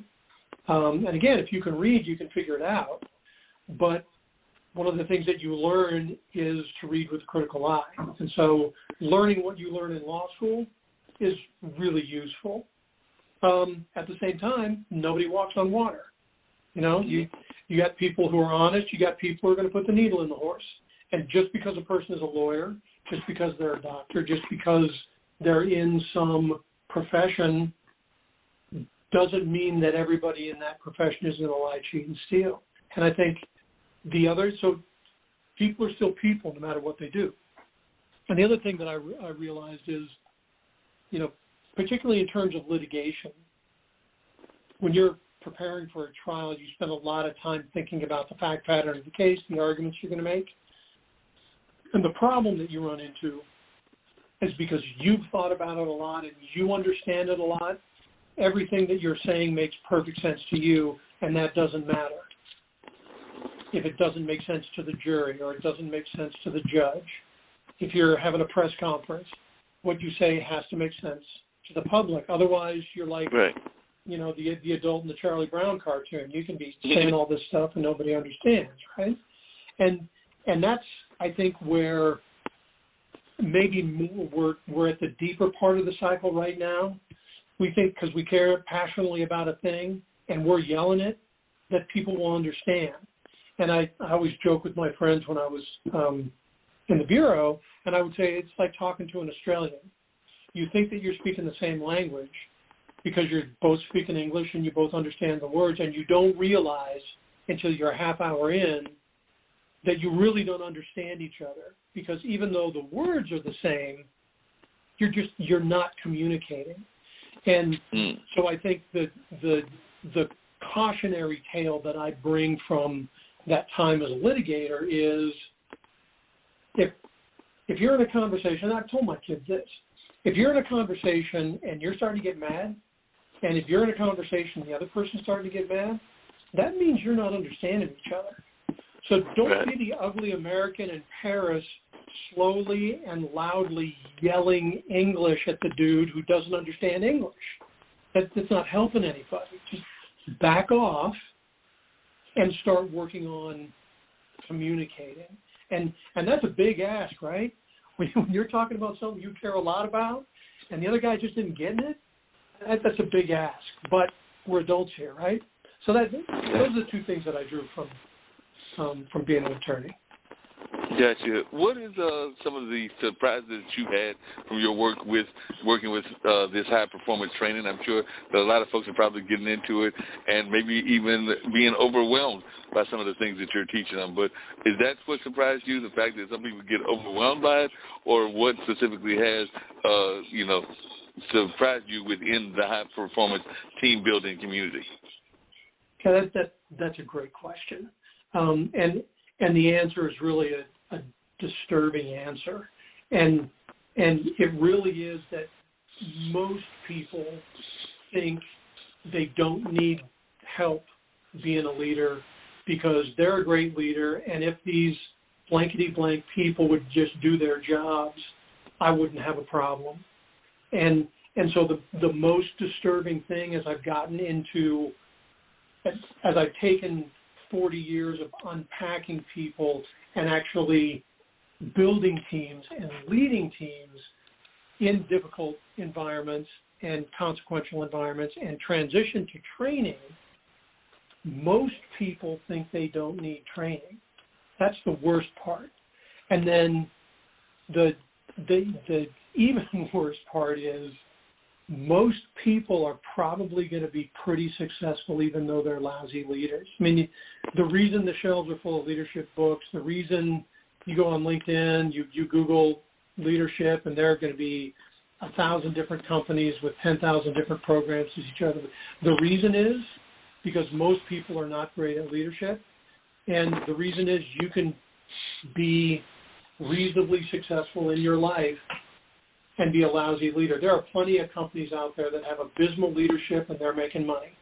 And again, if you can read, you can figure it out. But one of the things that you learn is to read with a critical eye. And so learning what you learn in law school is really useful. At the same time, nobody walks on water. You know, you got people who are honest. You got people who are going to put the needle in the horse. And just because a person is a lawyer, just because they're a doctor, just because they're in some profession, doesn't mean that everybody in that profession is going to lie, cheat, and steal. And I think so people are still people no matter what they do. And the other thing that I realized is, you know, particularly in terms of litigation, when you're preparing for a trial, you spend a lot of time thinking about the fact pattern of the case, the arguments you're going to make. And the problem that you run into is because you've thought about it a lot and you understand it a lot, everything that you're saying makes perfect sense to you, and that doesn't matter if it doesn't make sense to the jury or it doesn't make sense to the judge. If you're having a press conference, what you say has to make sense to the public. Otherwise, you're like, right, you know, the adult in the Charlie Brown cartoon. You can be saying all this stuff and nobody understands, right? And that's, I think, where maybe we're at the deeper part of the cycle right now. We think because we care passionately about a thing and we're yelling it, that people will understand. And I always joke with my friends when I was in the bureau, and I would say it's like talking to an Australian. You think that you're speaking the same language because you're both speaking English and you both understand the words, and you don't realize until you're a half hour in that you really don't understand each other, because even though the words are the same, you're not communicating. And so I think that the cautionary tale that I bring from that time as a litigator is if you're in a conversation, and I've told my kids this, if you're in a conversation and you're starting to get mad, and if you're in a conversation and the other person's starting to get mad, that means you're not understanding each other. So don't be the ugly American in Paris slowly and loudly yelling English at the dude who doesn't understand English. That's not helping anybody. Just back off and start working on communicating. And that's a big ask, right? When you're talking about something you care a lot about and the other guy just isn't getting it, that's a big ask. But we're adults here, right? So those are the 2 things that I drew from being an attorney. Gotcha. What is some of the surprises that you had from your working with this high performance training? I'm sure that a lot of folks are probably getting into it and maybe even being overwhelmed by some of the things that you're teaching them. But is that what surprised you, the fact that some people get overwhelmed by it, or what specifically has surprised you within the high performance team building community? Okay, that's a great question. And the answer is really a disturbing answer. And it really is that most people think they don't need help being a leader because they're a great leader, and if these blankety-blank people would just do their jobs, I wouldn't have a problem. And so the most disturbing thing as I've gotten into, as I've taken 40 years of unpacking people and actually building teams and leading teams in difficult environments and consequential environments and transition to training, most people think they don't need training. That's the worst part. And then the even worse part is most people are probably going to be pretty successful even though they're lousy leaders. I mean, the reason the shelves are full of leadership books, the reason you go on LinkedIn, you Google leadership, and there are going to be 1,000 different companies with 10,000 different programs to each other. The reason is because most people are not great at leadership, and the reason is you can be reasonably successful in your life and be a lousy leader. There are plenty of companies out there that have abysmal leadership and they're making money.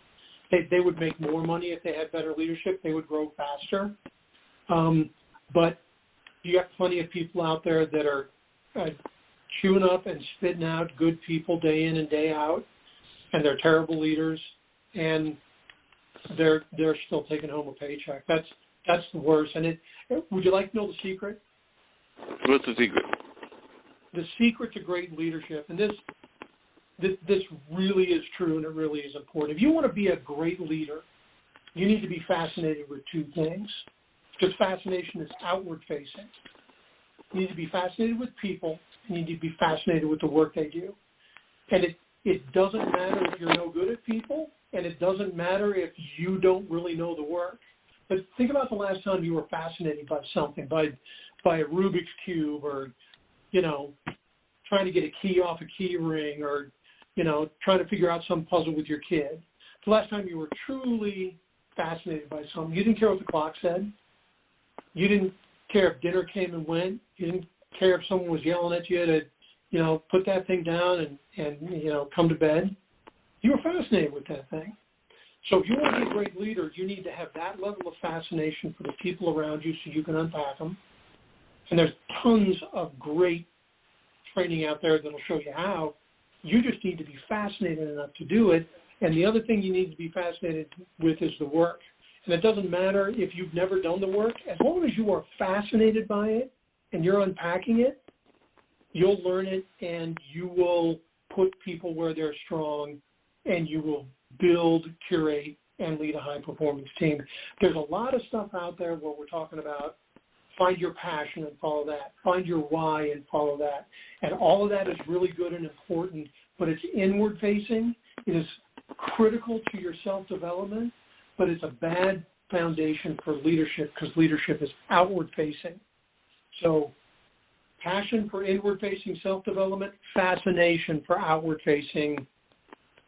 They would make more money if they had better leadership. They would grow faster. But you got plenty of people out there that are chewing up and spitting out good people day in and day out, and they're terrible leaders, and they're still taking home a paycheck. That's the worst. And would you like to know the secret? What's the secret? The secret to great leadership, and this really is true, and it really is important. If you want to be a great leader, you need to be fascinated with two things, because fascination is outward-facing. You need to be fascinated with people, and you need to be fascinated with the work they do. And it doesn't matter if you're no good at people, and it doesn't matter if you don't really know the work. But think about the last time you were fascinated by something, by a Rubik's Cube, or trying to get a key off a key ring, or, trying to figure out some puzzle with your kid. The last time you were truly fascinated by something, you didn't care what the clock said. You didn't care if dinner came and went. You didn't care if someone was yelling at you to, put that thing down and come to bed. You were fascinated with that thing. So if you want to be a great leader, you need to have that level of fascination for the people around you so you can unpack them. And there's tons of great training out there that will show you how. You just need to be fascinated enough to do it. And the other thing you need to be fascinated with is the work. And it doesn't matter if you've never done the work. As long as you are fascinated by it and you're unpacking it, you'll learn it, and you will put people where they're strong, and you will build, curate, and lead a high-performance team. There's a lot of stuff out there where we're talking about find your passion and follow that. Find your why and follow that. And all of that is really good and important, but it's inward-facing. It is critical to your self-development, but it's a bad foundation for leadership because leadership is outward-facing. So passion for inward-facing self-development, fascination for outward-facing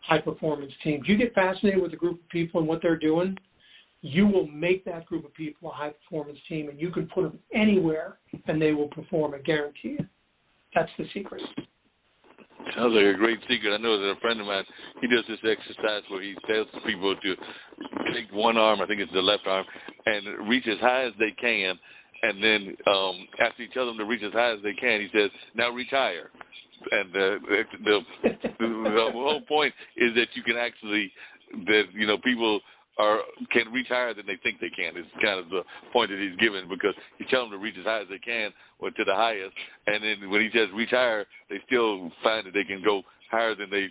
high-performance teams. You get fascinated with a group of people and what they're doing, you will make that group of people a high-performance team, and you can put them anywhere, and they will perform, I guarantee you. That's the secret. Sounds like a great secret. I know that a friend of mine, he does this exercise where he tells people to take one arm, I think it's the left arm, and reach as high as they can, and then after you tell them to reach as high as they can, he says, now reach higher. And the whole point is that you can actually, people can reach higher than they think they can. It's kind of the point that he's given, because you tell them to reach as high as they can or to the highest, and then when he says reach higher, they still find that they can go higher than they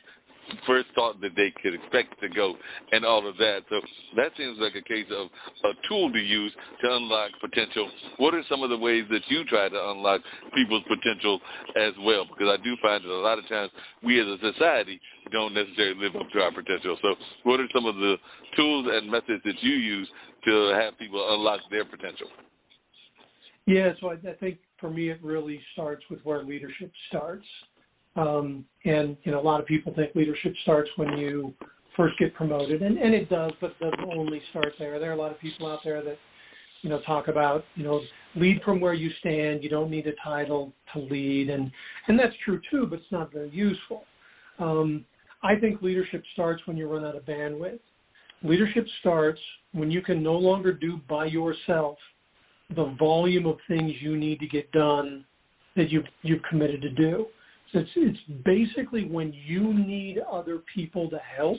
first thought that they could expect to go, and all of that. So that seems like a case of a tool to use to unlock potential. What are some of the ways that you try to unlock people's potential as well? Because I do find that a lot of times we as a society don't necessarily live up to our potential. So what are some of the tools and methods that you use to have people unlock their potential? Yeah, so I think for me it really starts with where leadership starts. And a lot of people think leadership starts when you first get promoted, and it does, but it doesn't only start there. There are a lot of people out there that, talk about, lead from where you stand. You don't need a title to lead, and that's true too, but it's not very useful. I think leadership starts when you run out of bandwidth. Leadership starts when you can no longer do by yourself the volume of things you need to get done that you've committed to do. So it's basically when you need other people to help,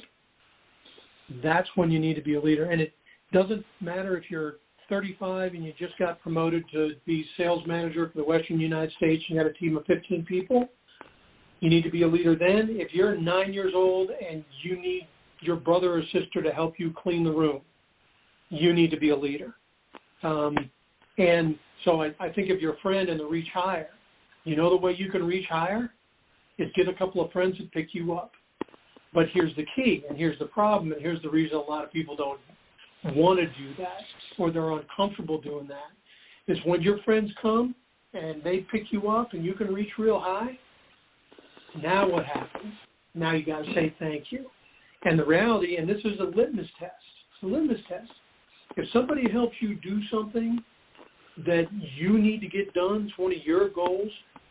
that's when you need to be a leader. And it doesn't matter if you're 35 and you just got promoted to be sales manager for the Western United States, you got a team of 15 people, you need to be a leader then. If you're 9 years old and you need your brother or sister to help you clean the room, you need to be a leader. And so I think if you're a friend and to reach higher, you know the way you can reach higher is get a couple of friends that pick you up. But here's the key, and here's the problem, and here's the reason a lot of people don't want to do that or they're uncomfortable doing that, is when your friends come and they pick you up and you can reach real high, now what happens? Now you got to say thank you. And the reality, and this is a litmus test, it's a litmus test. If somebody helps you do something that you need to get done, it's one of your goals,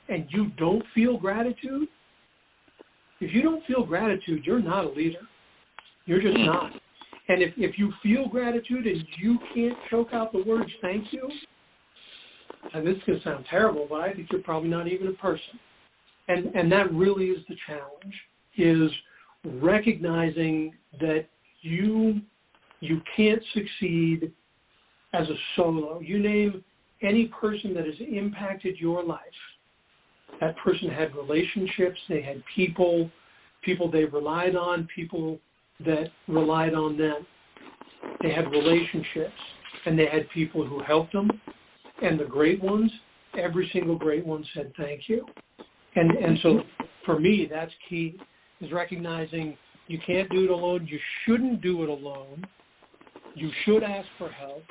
and you don't feel gratitude, if you don't feel gratitude, you're not a leader. You're just not. And if you feel gratitude and you can't choke out the words thank you, and this is going to sound terrible, but I think you're probably not even a person. And that really is the challenge, is recognizing that you can't succeed as a solo. You name any person that has impacted your life. That person had relationships, they had people they relied on, people that relied on them. They had relationships, and they had people who helped them. And the great ones, every single great one said thank you. And so for me, that's key, is recognizing you can't do it alone. You shouldn't do it alone. You should ask for help,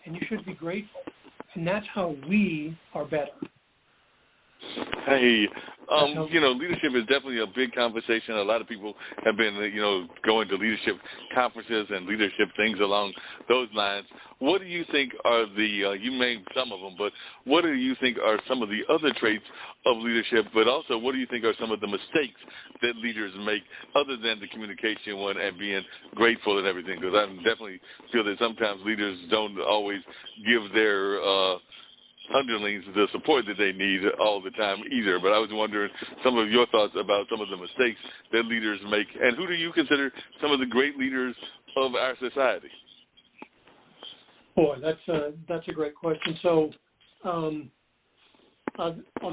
and you should be grateful. And that's how we are better. Hey, leadership is definitely a big conversation. A lot of people have been, going to leadership conferences and leadership things along those lines. What do you think are you named some of them, but what do you think are some of the other traits of leadership, but also what do you think are some of the mistakes that leaders make other than the communication one and being grateful and everything? Because I definitely feel that sometimes leaders don't always give their underlings the support that they need all the time either. But I was wondering some of your thoughts about some of the mistakes that leaders make, and who do you consider some of the great leaders of our society? Boy, that's a great question. So I'll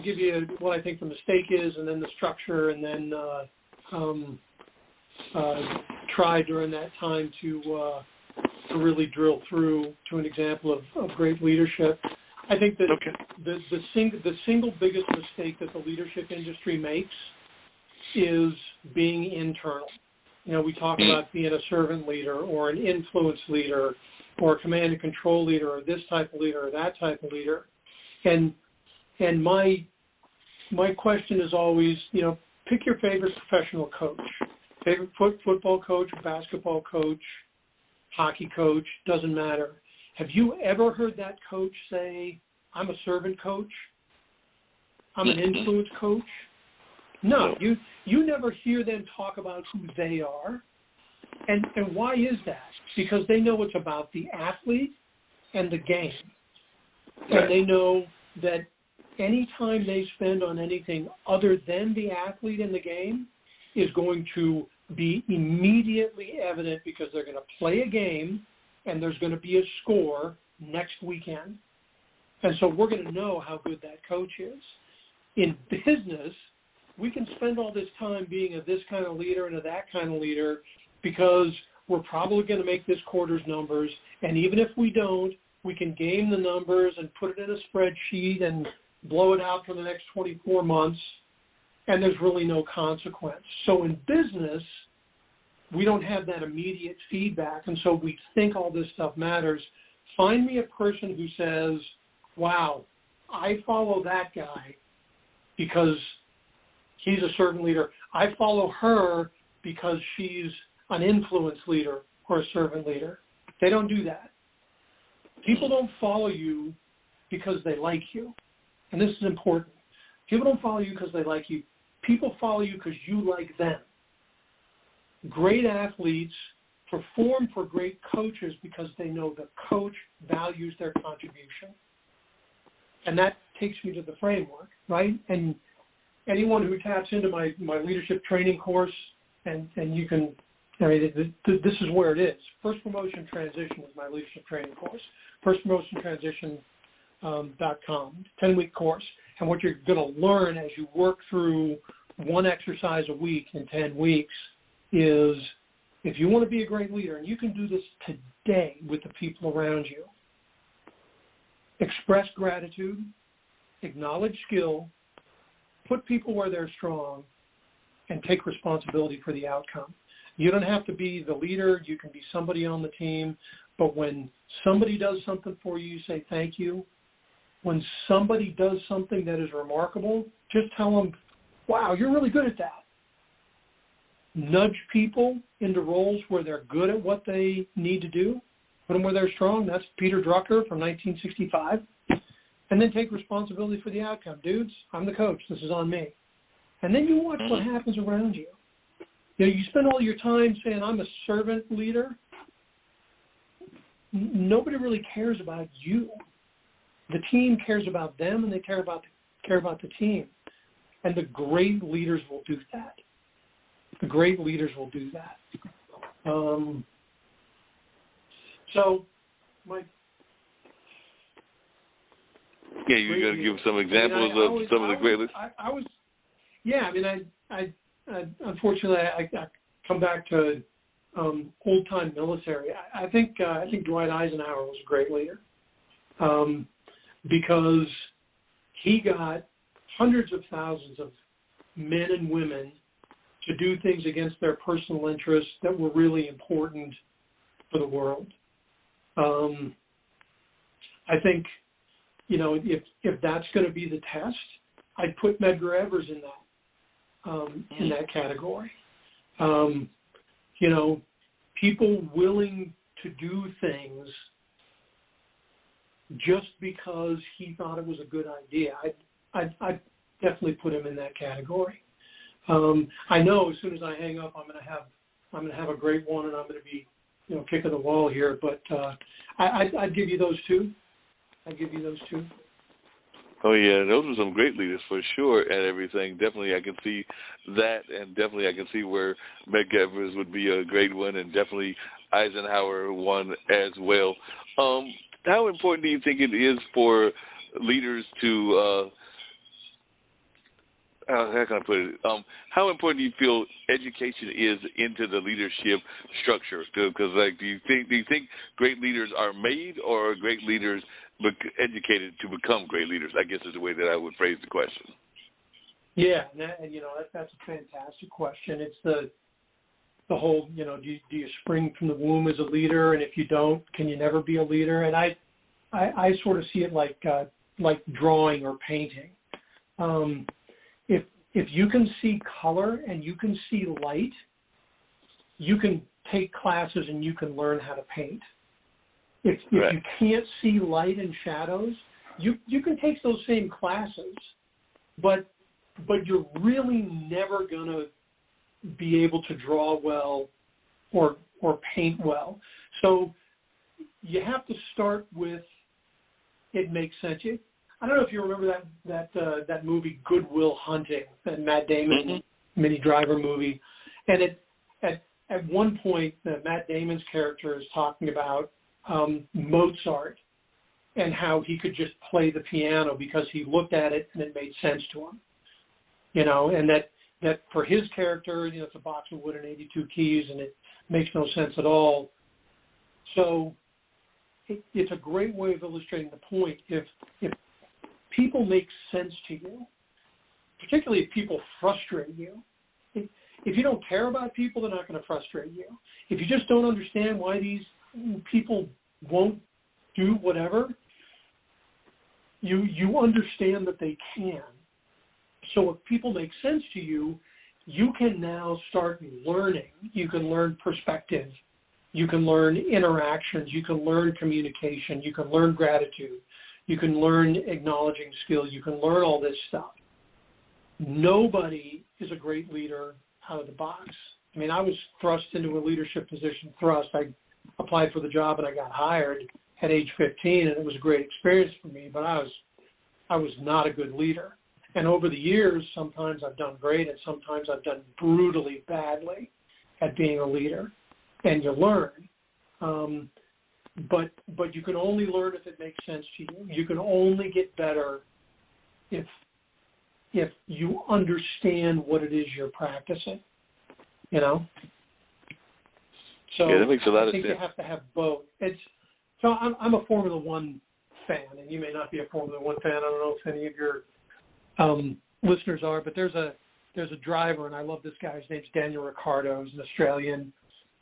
give you what I think the mistake is, and then the structure, and then try during that time to really drill through to an example of great leadership. I think that the single biggest mistake that the leadership industry makes is being internal. We talk about being a servant leader or an influence leader or a command and control leader or this type of leader or that type of leader. And my question is always, pick your favorite professional coach, favorite football coach, basketball coach, hockey coach, doesn't matter. Have you ever heard that coach say, I'm a servant coach? I'm an influence coach? No, you never hear them talk about who they are. And why is that? Because they know it's about the athlete and the game. And they know that any time they spend on anything other than the athlete and the game is going to be immediately evident, because they're going to play a game and there's going to be a score next weekend. And so we're going to know how good that coach is. In business, we can spend all this time being a this kind of leader and a that kind of leader because we're probably going to make this quarter's numbers. And even if we don't, we can game the numbers and put it in a spreadsheet and blow it out for the next 24 months, and there's really no consequence. So in business, we don't have that immediate feedback, and so we think all this stuff matters. Find me a person who says, wow, I follow that guy because he's a servant leader. I follow her because she's an influence leader or a servant leader. They don't do that. People don't follow you because they like you. And this is important. People don't follow you because they like you. People follow you because you like them. Great athletes perform for great coaches because they know the coach values their contribution. And that takes me to the framework, right? And anyone who taps into my leadership training course, and you can, this is where it is. First Promotion Transition is my leadership training course. FirstPromotionTransition.com, 10-week course. And what you're going to learn as you work through one exercise a week in 10 weeks is, if you want to be a great leader, and you can do this today with the people around you, express gratitude, acknowledge skill, put people where they're strong, and take responsibility for the outcome. You don't have to be the leader. You can be somebody on the team. But when somebody does something for you, you say thank you. When somebody does something that is remarkable, just tell them, wow, you're really good at that. Nudge people into roles where they're good at what they need to do. Put them where they're strong. That's Peter Drucker from 1965. And then take responsibility for the outcome. Dudes, I'm the coach. This is on me. And then you watch what happens around you. You spend all your time saying, I'm a servant leader. Nobody really cares about you. The team cares about them, and they care about the team. And the great leaders will do that. The great leaders will do that. You're going to give some examples of some of the great leaders? I unfortunately, I come back to old-time military. I think Dwight Eisenhower was a great leader because he got hundreds of thousands of men and women to do things against their personal interests that were really important for the world. I think, if that's going to be the test, I'd put Medgar Evers in that category. People willing to do things just because he thought it was a good idea. I'd definitely put him in that category. I know as soon as I hang up, I'm going to have a great one, and I'm going to be, kicking the wall here. But I'd give you those two. Oh, yeah, those were some great leaders for sure at everything. Definitely I can see that, and definitely I can see where Medgar Evers would be a great one, and definitely Eisenhower one as well. How important do you think it is for leaders to, how can I put it? How important do you feel education is into the leadership structure? Because, do you think great leaders are made, or are great leaders educated to become great leaders? I guess is the way that I would phrase the question. Yeah, and that's a fantastic question. It's the whole, do you spring from the womb as a leader, and if you don't, can you never be a leader? And I sort of see it like drawing or painting. If you can see color and you can see light, you can take classes and you can learn how to paint. If you can't see light and shadows, you can take those same classes, but you're really never going to be able to draw well or paint well. So you have to start with it makes sense. I don't know if you remember that movie Good Will Hunting, that Matt Damon Minnie Driver movie, and at one point Matt Damon's character is talking about Mozart and how he could just play the piano because he looked at it and it made sense to him, and that for his character, it's a box of wood and 82 keys and it makes no sense at all. So it's a great way of illustrating the point. If people make sense to you, particularly if people frustrate you, if you don't care about people, they're not going to frustrate you. If you just don't understand why these people won't do whatever, you understand that they can. So if people make sense to you, you can now start learning. You can learn perspective. You can learn interactions. You can learn communication. You can learn gratitude. You can learn acknowledging skill. You can learn all this stuff. Nobody is a great leader out of the box. I mean, I was thrust into a leadership position. I applied for the job and I got hired at age 15, and it was a great experience for me, but I was not a good leader. And over the years, sometimes I've done great and sometimes I've done brutally badly at being a leader, and you learn. But you can only learn if it makes sense to you. You can only get better if you understand what it is you're practicing, you know? So yeah, that makes a lot of I think sense. you have to have both. So I'm a Formula One fan, and you may not be a Formula One fan. I don't know if any of your listeners are, but there's a driver, and I love this guy. His name's Daniel Ricciardo. He's an Australian,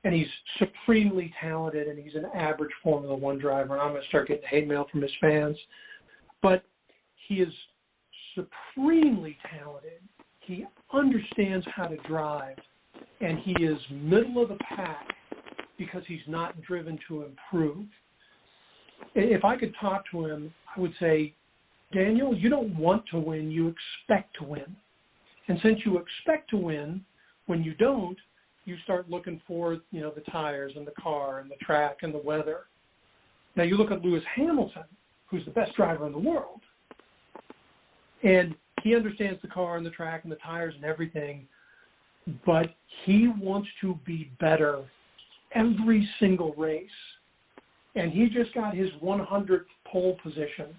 and he's supremely talented, and he's an average Formula One driver, and I'm going to start getting hate mail from his fans. But he is supremely talented. He understands how to drive, and he is middle of the pack because he's not driven to improve. If I could talk to him, I would say, Daniel, you don't want to win, you expect to win. And since you expect to win, when you don't, you start looking for, the tires and the car and the track and the weather. Now you look at Lewis Hamilton, who's the best driver in the world, and he understands the car and the track and the tires and everything, but he wants to be better every single race. And he just got his 100th pole position.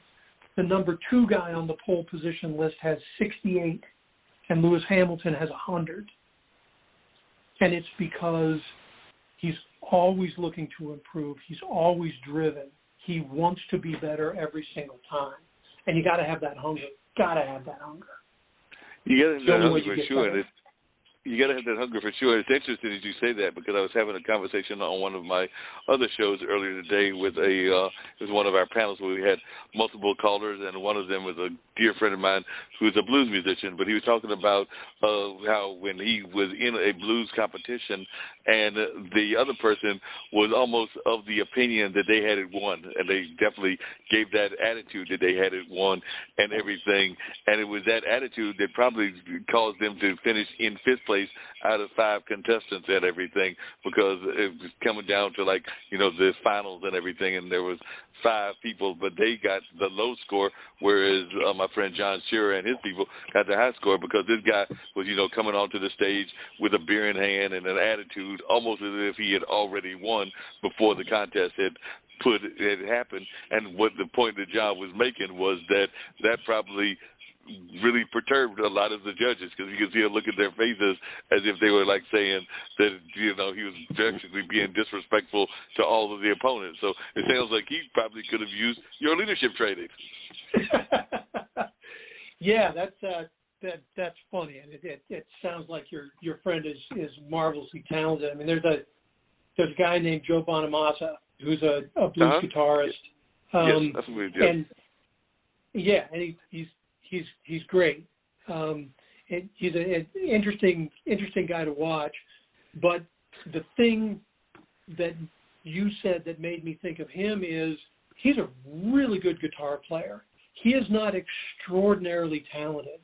The number 2 guy on the pole position list has 68, and Lewis Hamilton has 100. And it's because he's always looking to improve. He's always driven. He wants to be better every single time. And you got to have that hunger. Got to have that hunger. You got to have that hunger for sure. You got to have that hunger for sure. It's interesting that you say that because I was having a conversation on one of my other shows earlier today with it was one of our panels where we had multiple callers, and one of them was a dear friend of mine who's a blues musician, but he was talking about how when he was in a blues competition and the other person was almost of the opinion that they had it won, and they definitely gave that attitude that they had it won and everything, and it was that attitude that probably caused them to finish in 5th place out of 5 contestants and everything, because it was coming down to the finals and everything, and there was 5 people, but they got the low score, whereas my friend John Shearer and his people got the high score because this guy was, coming onto the stage with a beer in hand and an attitude almost as if he had already won before the contest had happened. And what the point that John was making was that probably really perturbed a lot of the judges, because you could see a look at their faces as if they were saying that he was basically being disrespectful to all of the opponents. So it sounds like he probably could have used your leadership training. Yeah, that's funny, and it sounds like your friend is marvelously talented. I mean, there's a guy named Joe Bonamassa who's a blues guitarist. Yes, that's what we do. And he's great. He's an interesting guy to watch. But the thing that you said that made me think of him is he's a really good guitar player. He is not extraordinarily talented,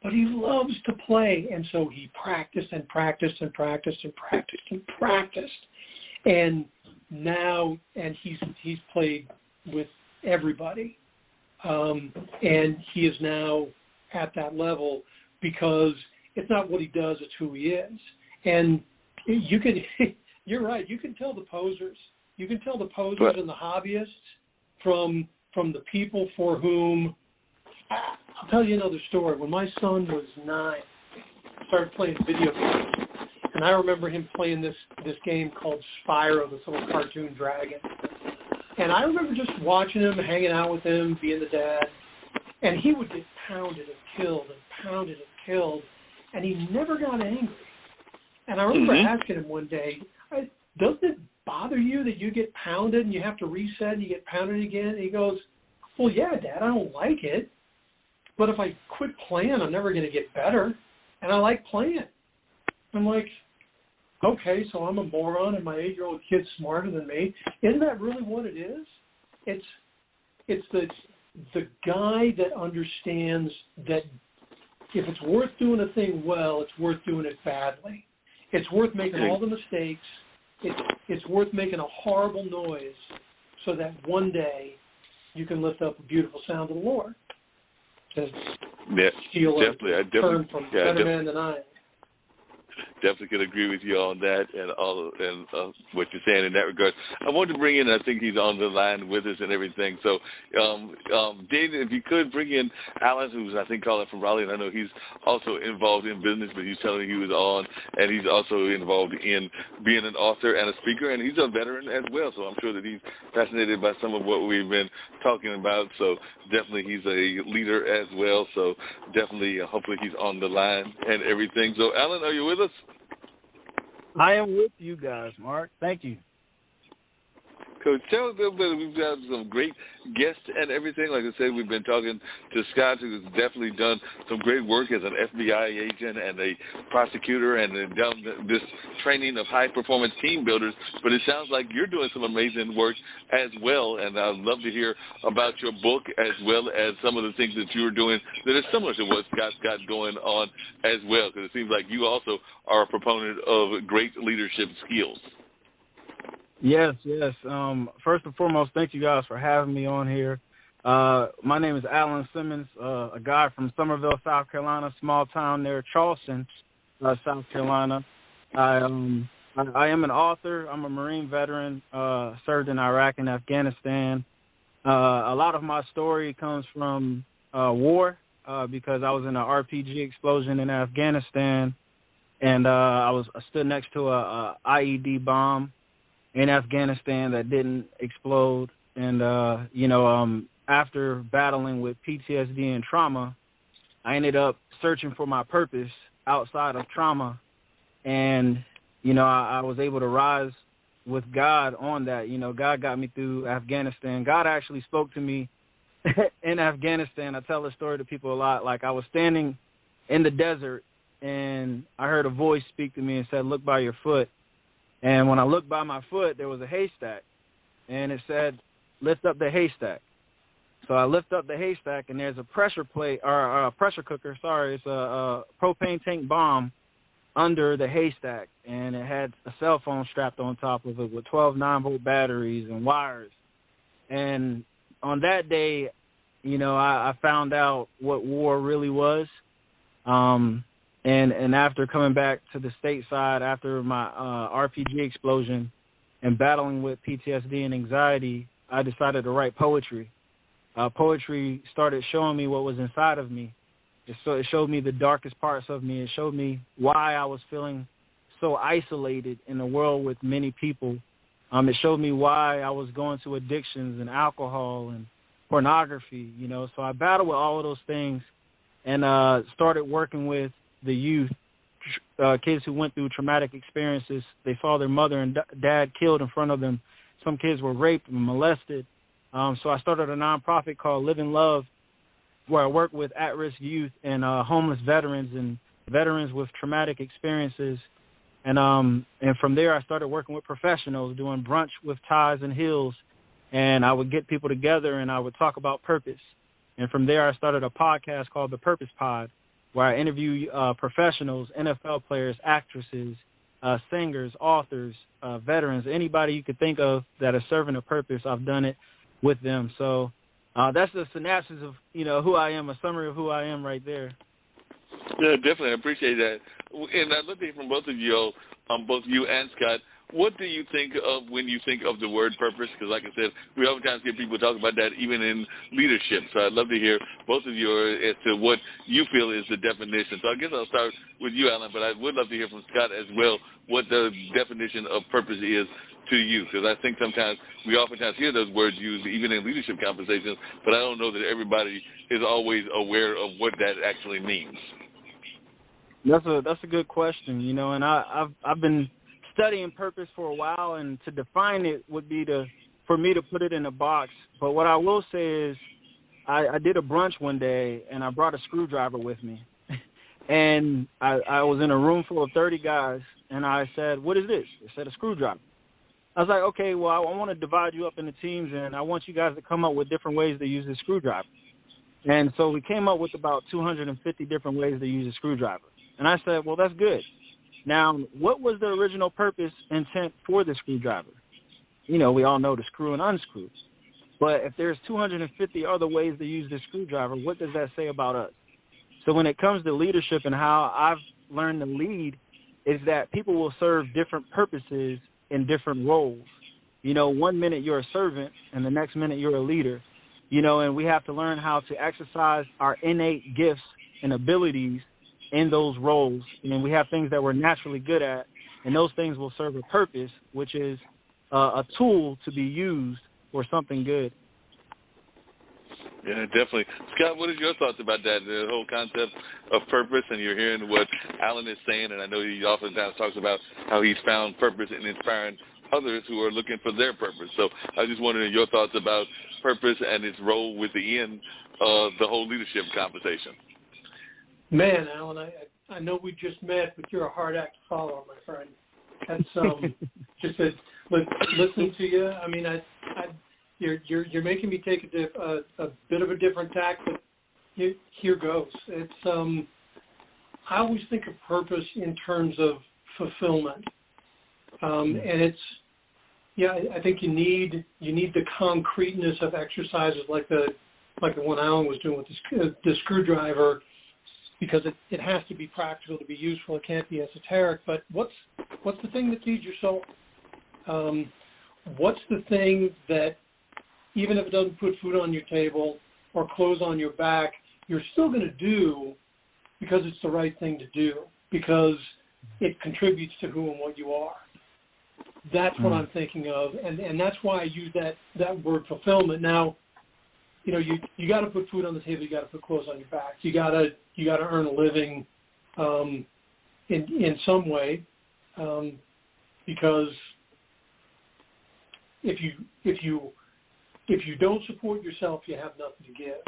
but he loves to play, and so he practiced and practiced and practiced and practiced and practiced. And now, he's played with everybody. And he is now at that level because it's not what he does, it's who he is. And you're right, you can tell the posers. You can tell the posers and the hobbyists from the people for whom, I'll tell you another story. When my son was 9, I started playing video games. And I remember him playing this game called Spyro, this little cartoon dragon. And I remember just watching him, hanging out with him, being the dad. And he would get pounded and killed and pounded and killed. And he never got angry. And I remember asking him one day, doesn't it bother you that you get pounded and you have to reset and you get pounded again? And he goes, well, yeah, Dad, I don't like it. But if I quit playing, I'm never going to get better. And I like playing. I'm like, okay, so I'm a moron and my 8-year-old kid's smarter than me. Isn't that really what it is? It's the guy that understands that if it's worth doing a thing well, it's worth doing it badly. It's worth making all the mistakes. It's worth making a horrible noise so that one day you can lift up a beautiful sound to the Lord. To steal a term from Better Man Than I Am. Definitely could agree with you on that and all and what you're saying in that regard. I want to bring in, I think he's on the line with us and everything. So, David, if you could bring in Alan, who's I think calling from Raleigh, and I know he's also involved in business, but he's telling me he was on, and he's also involved in being an author and a speaker, and he's a veteran as well. So I'm sure that he's fascinated by some of what we've been talking about. So definitely he's a leader as well. So definitely, hopefully he's on the line and everything. So Alan, are you with us? I am with you guys, Mark. Thank you. Coach, tell us a little bit. We've got some great guests and everything. Like I said, we've been talking to Scott, who's definitely done some great work as an FBI agent and a prosecutor and done this training of high-performance team builders. But it sounds like you're doing some amazing work as well, and I'd love to hear about your book as well as some of the things that you're doing that are similar to what Scott's got going on as well, because it seems like you also are a proponent of great leadership skills. Yes. First and foremost, thank you guys for having me on here. My name is Alan Simmons, a guy from Summerville, South Carolina, small town near Charleston, South Carolina. I am an author. I'm a Marine veteran, served in Iraq and Afghanistan. A lot of my story comes from war because I was in an RPG explosion in Afghanistan, and I stood next to a IED bomb in Afghanistan that didn't explode. And, after battling with PTSD and trauma, I ended up searching for my purpose outside of trauma. And, I was able to rise with God on that. God got me through Afghanistan. God actually spoke to me in Afghanistan. I tell this story to people a lot. Like, I was standing in the desert, and I heard a voice speak to me and said, "Look by your foot." And when I looked by my foot, there was a haystack, and it said, "Lift up the haystack." So I lift up the haystack, and there's a pressure plate, or a pressure cooker, it's a propane tank bomb under the haystack, and it had a cell phone strapped on top of it with 12 9-volt batteries and wires. And on that day, I found out what war really was. And after coming back to the stateside after my RPG explosion and battling with PTSD and anxiety, I decided to write poetry. Poetry started showing me what was inside of me. It showed me the darkest parts of me. It showed me why I was feeling so isolated in a world with many people. It showed me why I was going to addictions and alcohol and pornography, So I battled with all of those things and started working with the youth, kids who went through traumatic experiences. They saw their mother and dad killed in front of them. Some kids were raped and molested. So I started a nonprofit called Live and Love, where I work with at-risk youth and homeless veterans and veterans with traumatic experiences. And from there, I started working with professionals, doing brunch with ties and heels. And I would get people together, and I would talk about purpose. And from there, I started a podcast called The Purpose Pod, where I interview professionals, NFL players, actresses, singers, authors, veterans, anybody you could think of that are serving a purpose. I've done it with them. So that's the synopsis of, who I am, a summary of who I am right there. Yeah, definitely. I appreciate that. And I'd love to hear from both of you, both you and Scott. What do you think of when you think of the word purpose? Because like I said, we oftentimes get people talk about that even in leadership. So I'd love to hear both of you as to what you feel is the definition. So I guess I'll start with you, Alan, but I would love to hear from Scott as well what the definition of purpose is to you. Because I think sometimes we oftentimes hear those words used even in leadership conversations, but I don't know that everybody is always aware of what that actually means. That's a good question, and I've been studying purpose for a while, and to define it would be for me to put it in a box. But what I will say is I did a brunch one day, and I brought a screwdriver with me. And I was in a room full of 30 guys, and I said, "What is this?" They said, "A screwdriver." I was like, "Okay, well, I want to divide you up into teams, and I want you guys to come up with different ways to use this screwdriver." And so we came up with about 250 different ways to use a screwdriver. And I said, "Well, that's good. Now, what was the original purpose, intent for the screwdriver? You know, we all know to screw and unscrew. But if there's 250 other ways to use this screwdriver, what does that say about us? So when it comes to leadership and how I've learned to lead, is that people will serve different purposes in different roles. You know, one minute you're a servant and the next minute you're a leader. You know, and we have to learn how to exercise our innate gifts and abilities in those roles. And we have things that we're naturally good at, and those things will serve a purpose, which is a tool to be used for something good. Yeah, definitely. Scott, what are your thoughts about that, the whole concept of purpose? And you're hearing what Alan is saying, and I know he oftentimes talks about how he's found purpose in inspiring others who are looking for their purpose. So I just wondering your thoughts about purpose and its role within the whole leadership conversation. Man, Alan, I know we just met, but you're a hard act to follow, my friend. That's just listening to you. I mean, you're making me take a bit of a different tack, but here goes. It's I always think of purpose in terms of fulfillment, and it's I think you need the concreteness of exercises like the one Alan was doing with the screwdriver, because it has to be practical to be useful. It can't be esoteric. But what's the thing that feeds your soul? What's the thing that, even if it doesn't put food on your table or clothes on your back, you're still going to do because it's the right thing to do, because it contributes to who and what you are. That's what I'm thinking of, and that's why I use that word fulfillment. Now, you know, you got to put food on the table, you got to put clothes on your back, you got to earn a living in some way, because if you don't support yourself, you have nothing to give.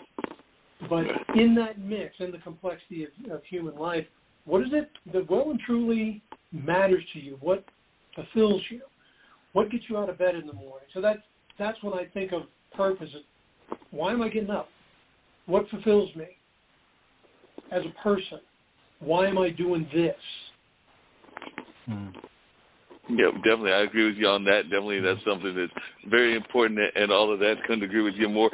But in that mix, in the complexity of human life, what is it that well and truly matters to you? What fulfills you? What gets you out of bed in the morning? So that's when I think of purpose. Why am I getting up? What fulfills me as a person? Why am I doing this? Yeah, definitely. I agree with you on that. Definitely, that's something that's very important, and all of that. Couldn't agree with you more.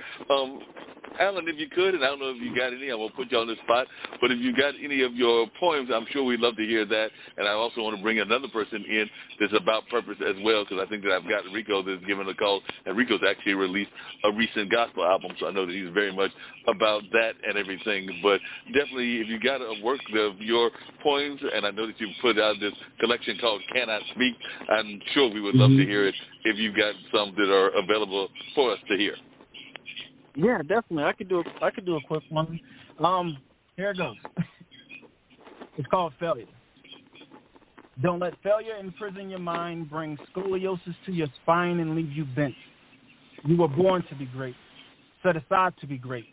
Alan, if you could, and I don't know if you got any, I won't put you on the spot, but if you got any of your poems, I'm sure we'd love to hear that. And I also want to bring another person in that's about purpose as well, because I think that I've got Rico that's given a call, and Rico's actually released a recent gospel album, so I know that he's very much about that and everything. But definitely, if you got a work of your poems, and I know that you put out this collection called Cannot Speak, I'm sure we would love to hear it if you've got some that are available for us to hear. Yeah, definitely. I could do a quick one. Here it goes. It's called Failure. Don't let failure imprison your mind, bring scoliosis to your spine, and leave you bent. You were born to be great, set aside to be great.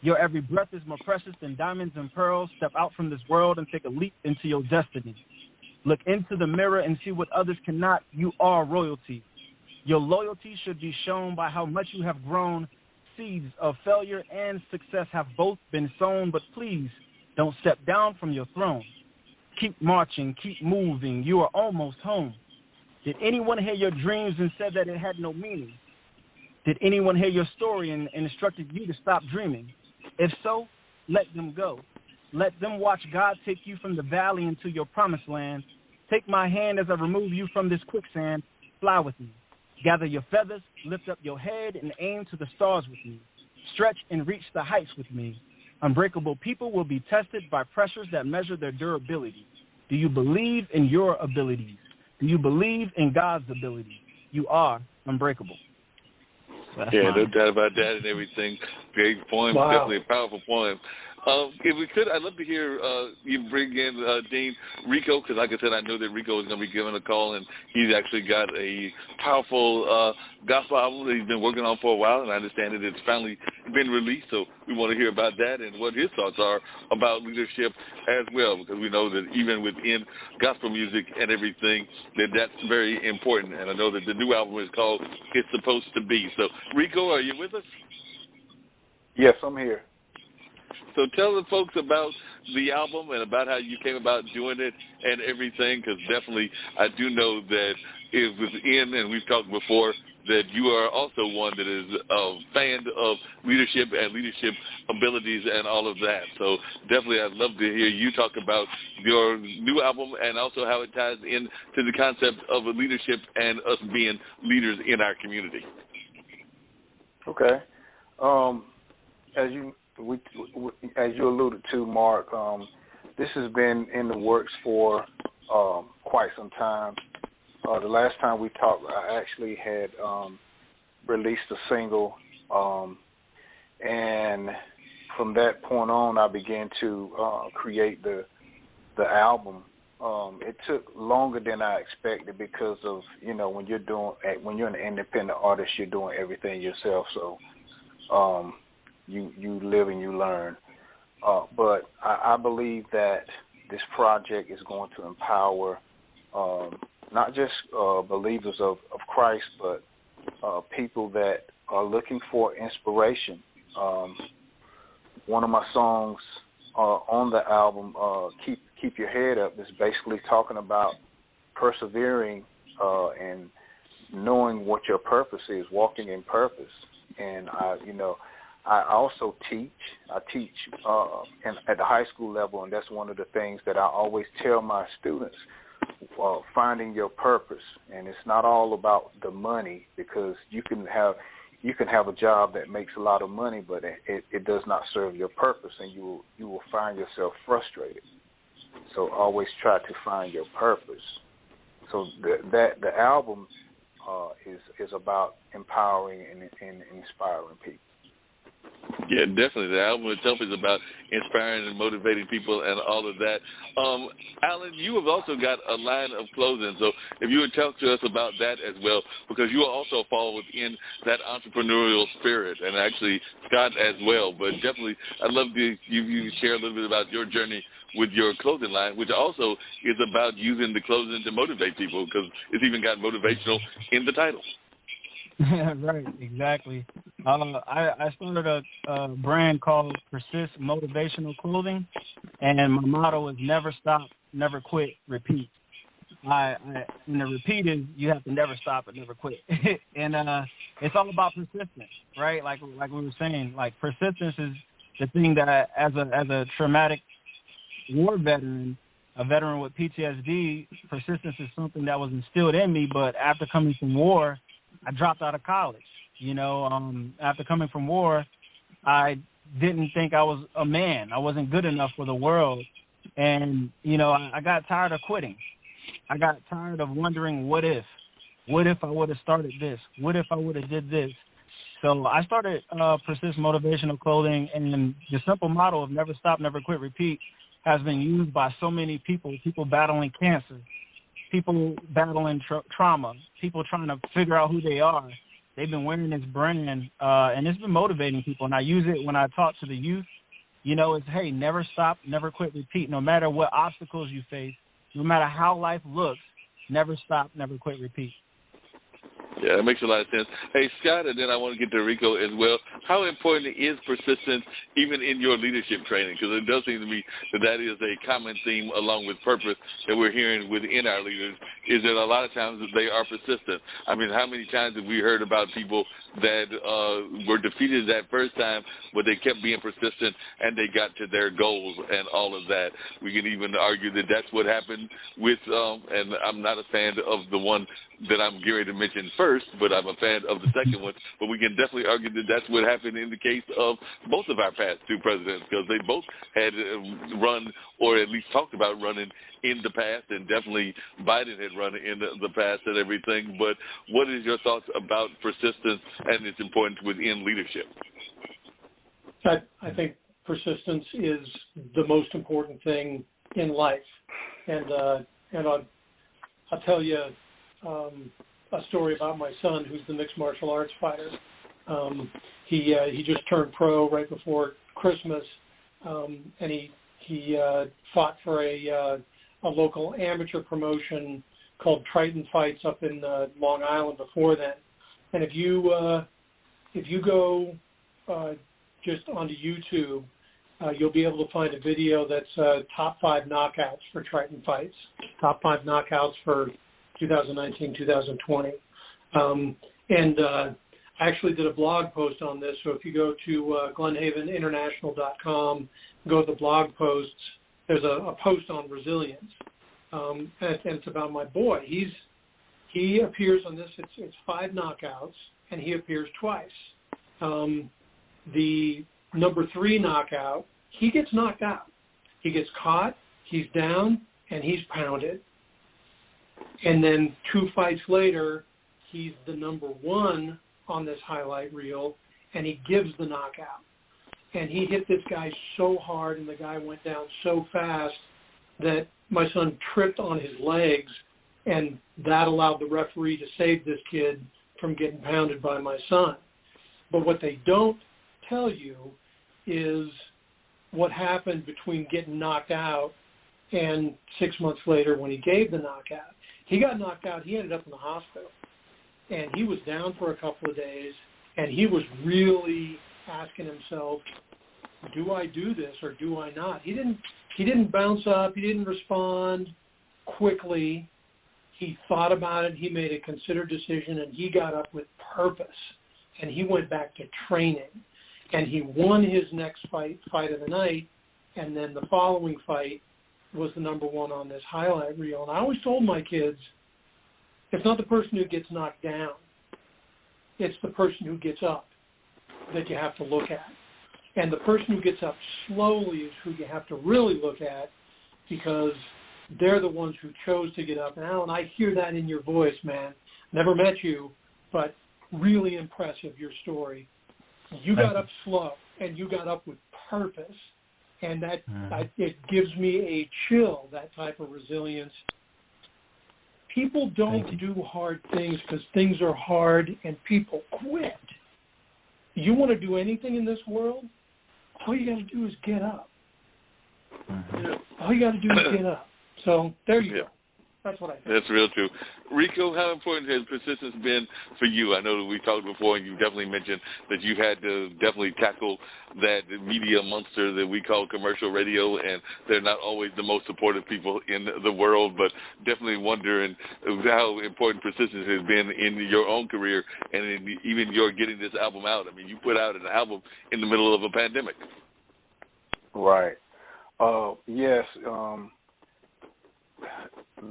Your every breath is more precious than diamonds and pearls. Step out from this world and take a leap into your destiny. Look into the mirror and see what others cannot. You are royalty. Your loyalty should be shown by how much you have grown. Seeds of failure and success have both been sown, but please don't step down from your throne. Keep marching, keep moving. You are almost home. Did anyone hear your dreams and said that it had no meaning? Did anyone hear your story and instructed you to stop dreaming? If so, let them go. Let them watch God take you from the valley into your promised land. Take my hand as I remove you from this quicksand. Fly with me. Gather your feathers, lift up your head, and aim to the stars with me. Stretch and reach the heights with me. Unbreakable people will be tested by pressures that measure their durability. Do you believe in your abilities? Do you believe in God's ability? You are unbreakable. Yeah, no doubt about that and everything. Great poem, wow. Definitely a powerful poem. If we could, I'd love to hear you bring in Dean Rico, because like I said, I know that Rico is going to be giving a call, and he's actually got a powerful gospel album that he's been working on for a while, and I understand that it's finally been released, so we want to hear about that and what his thoughts are about leadership as well, because we know that even within gospel music and everything, that's very important, and I know that the new album is called It's Supposed to Be. So, Rico, are you with us? Yes, I'm here. So tell the folks about the album and about how you came about doing it and everything? Because definitely I do know that it was and we've talked before, that you are also one that is a fan of leadership and leadership abilities and all of that. So definitely I'd love to hear you talk about your new album and also how it ties in to the concept of leadership and us being leaders in our community. Okay. As you alluded to, Mark, this has been in the works for quite some time. The last time we talked, I actually had released a single, and from that point on, I began to create the album. It took longer than I expected because of, when you're an independent artist, you're doing everything yourself. So you live and you learn. But I believe that this project is going to empower not just believers of Christ, but people that are looking for inspiration. One of my songs on the album, Keep Your Head Up, is basically talking about persevering and knowing what your purpose is, walking in purpose. And I also teach. I teach at the high school level, and that's one of the things that I always tell my students, finding your purpose. And it's not all about the money, because you can have a job that makes a lot of money, but it does not serve your purpose, and you will find yourself frustrated. So always try to find your purpose. So the album is about empowering and inspiring people. Yeah, definitely. The album itself is about inspiring and motivating people and all of that. Alan, you have also got a line of clothing, so if you would talk to us about that as well, because you also fall within that entrepreneurial spirit, and actually Scott as well. But definitely, I'd love to you share a little bit about your journey with your clothing line, which also is about using the clothing to motivate people, because it's even got motivational in the title. Right, exactly. I started a brand called Persist Motivational Clothing, and my motto is never stop, never quit, repeat. And the repeat is you have to never stop and never quit. And it's all about persistence, right? Like we were saying, like persistence is the thing that as a traumatic war veteran, a veteran with PTSD, persistence is something that was instilled in me. But after coming from war, I dropped out of college. After coming from war, I didn't think I was a man. I wasn't good enough for the world. And, I got tired of quitting. I got tired of wondering what if I would have started this? What if I would have did this? So I started Persist Motivational Clothing, and the simple motto of never stop, never quit, repeat has been used by so many people battling cancer, people battling trauma, people trying to figure out who they are. They've been wearing this brand, and it's been motivating people. And I use it when I talk to the youth. It's, hey, never stop, never quit, repeat. No matter what obstacles you face, no matter how life looks, never stop, never quit, repeat. Yeah, that makes a lot of sense. Hey, Scott, and then I want to get to Rico as well. How important is persistence even in your leadership training? Because it does seem to me that is a common theme along with purpose that we're hearing within our leaders, is that a lot of times they are persistent. I mean, how many times have we heard about people that were defeated that first time, but they kept being persistent and they got to their goals and all of that? We can even argue that that's what happened with, and I'm not a fan of the one that I'm gearing to mention first, but I'm a fan of the second one. But we can definitely argue that that's what happened in the case of both of our past two presidents, because they both had run, or at least talked about running in the past, and definitely Biden had run in the past and everything. But what is your thoughts about persistence and its importance within leadership? I think persistence is the most important thing in life, and I'll tell you a story about my son, who's the mixed martial arts fighter. He just turned pro right before Christmas, and he fought for a local amateur promotion called Triton Fights up in Long Island before then. And if you go just onto YouTube, you'll be able to find a video that's top 5 knockouts for Triton fights, top 5 knockouts for 2019, 2020. I actually did a blog post on this, so if you go to glenhaveninternational.com, go to the blog posts, there's a post on resilience, and it's about my boy. He appears on this, it's 5 knockouts, and he appears twice. The number 3 knockout, he gets knocked out. He gets caught, he's down, and he's pounded. And then 2 fights later, he's the number 1 on this highlight reel, and he gives the knockout. And he hit this guy so hard, and the guy went down so fast that my son tripped on his legs, and that allowed the referee to save this kid from getting pounded by my son. But what they don't tell you is what happened between getting knocked out and 6 months later when he gave the knockout. He got knocked out. He ended up in the hospital. And he was down for a couple of days, and he was really asking himself, do I do this or do I not? He didn't bounce up. He didn't respond quickly. He thought about it. He made a considered decision, and he got up with purpose. And he went back to training. And he won his next fight of the night, and then the following fight was the number 1 on this highlight reel. And I always told my kids, it's not the person who gets knocked down. It's the person who gets up that you have to look at. And the person who gets up slowly is who you have to really look at, because they're the ones who chose to get up. And Alan, I hear that in your voice, man. Never met you, but really impressive, your story. You got up slow, and you got up with purpose. And that it gives me a chill, that type of resilience. People don't do hard things because things are hard and people quit. You want to do anything in this world, all you got to do is get up. All you got to do is get up. So there you go. That's what I think. That's real true. Rico, how important has persistence been for you? I know that we talked before, and you definitely mentioned that you had to definitely tackle that media monster that we call commercial radio, and they're not always the most supportive people in the world, but definitely wondering how important persistence has been in your own career and in even your getting this album out. I mean, you put out an album in the middle of a pandemic. Right. Yes.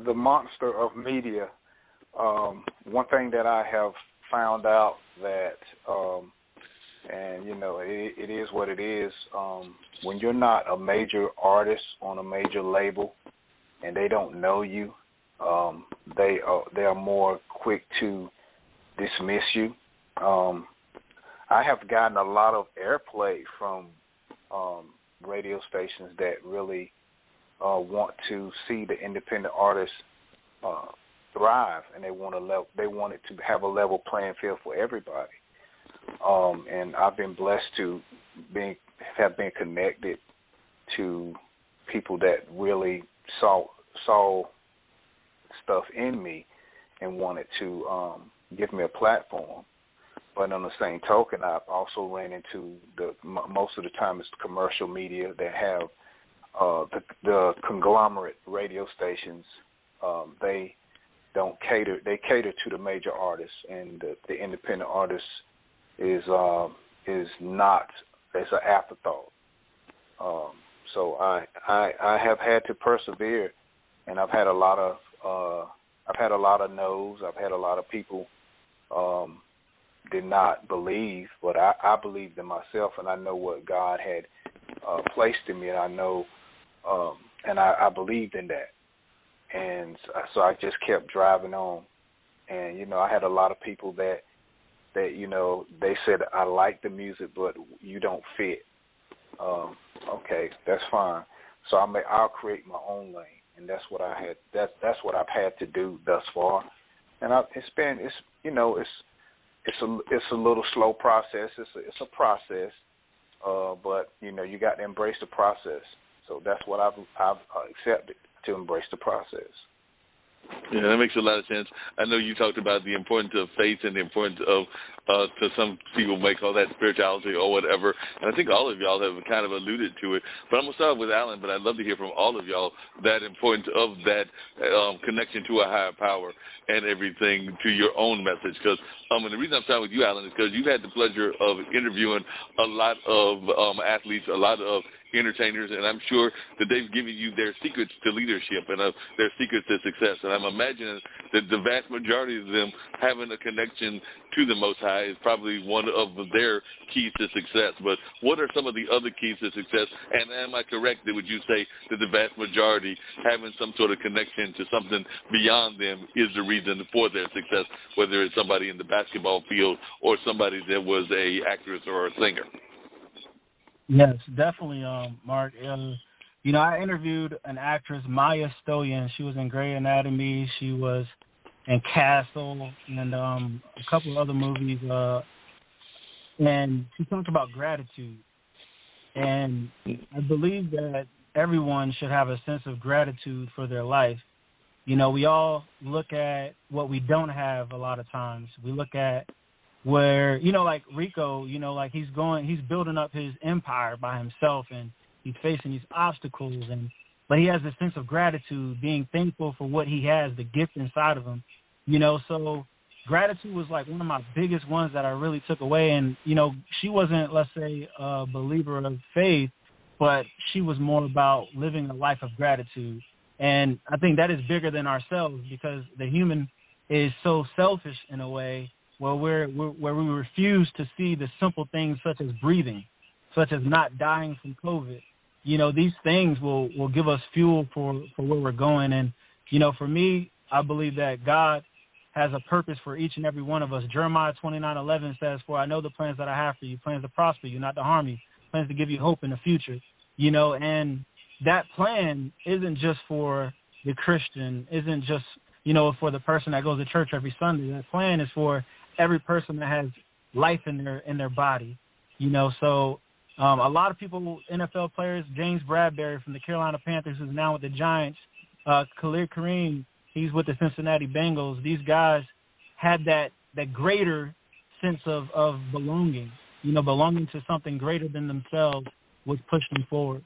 The monster of media, one thing that I have found out that, and, you know, it is what it is, when you're not a major artist on a major label and they don't know you, they are more quick to dismiss you. I have gotten a lot of airplay from radio stations that really want to see the independent artists thrive, and they want it to have a level playing field for everybody. And I've been blessed to have been connected to people that really saw stuff in me and wanted to give me a platform. But on the same token, I've also ran into most of the time it's the commercial media that have the conglomerate radio stations. They don't cater. They cater to the major artists, and the independent artist is not. It's an afterthought. So I have had to persevere, and I've had a lot of no's. I've had a lot of people did not believe, but I believed in myself, and I know what God had placed in me, and I know, and I believed in that. And so I just kept driving on. And, you know, I had a lot of people that you know, they said, I like the music, but you don't fit. Okay, that's fine. So I'll create my own lane. And that's what I had. That's what I've had to do thus far. And it's a little slow process. It's a process. But, you know, you got to embrace the process. So that's what I've accepted, to embrace the process. Yeah, that makes a lot of sense. I know you talked about the importance of faith and the importance of, to some people may call that spirituality or whatever, and I think all of y'all have kind of alluded to it. But I'm going to start with Alan, but I'd love to hear from all of y'all that importance of that connection to a higher power and everything to your own message. Because and the reason I'm starting with you, Alan, is because you've had the pleasure of interviewing a lot of athletes, a lot of entertainers, and I'm sure that they've given you their secrets to leadership and their secrets to success. And I'm imagining that the vast majority of them having a connection to the Most High is probably one of their keys to success. But what are some of the other keys to success? And am I correct that would you say that the vast majority having some sort of connection to something beyond them is the reason for their success, whether it's somebody in the basketball field or somebody that was a actress or a singer? Yes, definitely, Mark. I interviewed an actress, Maya Stolian. She was in Grey Anatomy. She was in Castle and a couple of other movies. And she talked about gratitude. And I believe that everyone should have a sense of gratitude for their life. We all look at what we don't have a lot of times. We look at where, like Rico, like he's building up his empire by himself and he's facing these obstacles, but he has a sense of gratitude, being thankful for what he has, the gift inside of him, so gratitude was like one of my biggest ones that I really took away. And, she wasn't, let's say, a believer of faith, but she was more about living a life of gratitude. And I think that is bigger than ourselves because the human is so selfish in a way where we refuse to see the simple things such as breathing, such as not dying from COVID. These things will give us fuel for where we're going. And, for me, I believe that God has a purpose for each and every one of us. Jeremiah 29:11 says, "For I know the plans that I have for you, plans to prosper you, not to harm you, plans to give you hope in the future." And that plan isn't just for the Christian, isn't just, for the person that goes to church every Sunday. That plan is for every person that has life in their body, So a lot of people, NFL players, James Bradbury from the Carolina Panthers, who's now with the Giants, Khalid Kareem, he's with the Cincinnati Bengals. These guys had that greater sense of belonging, belonging to something greater than themselves, which pushed them forward.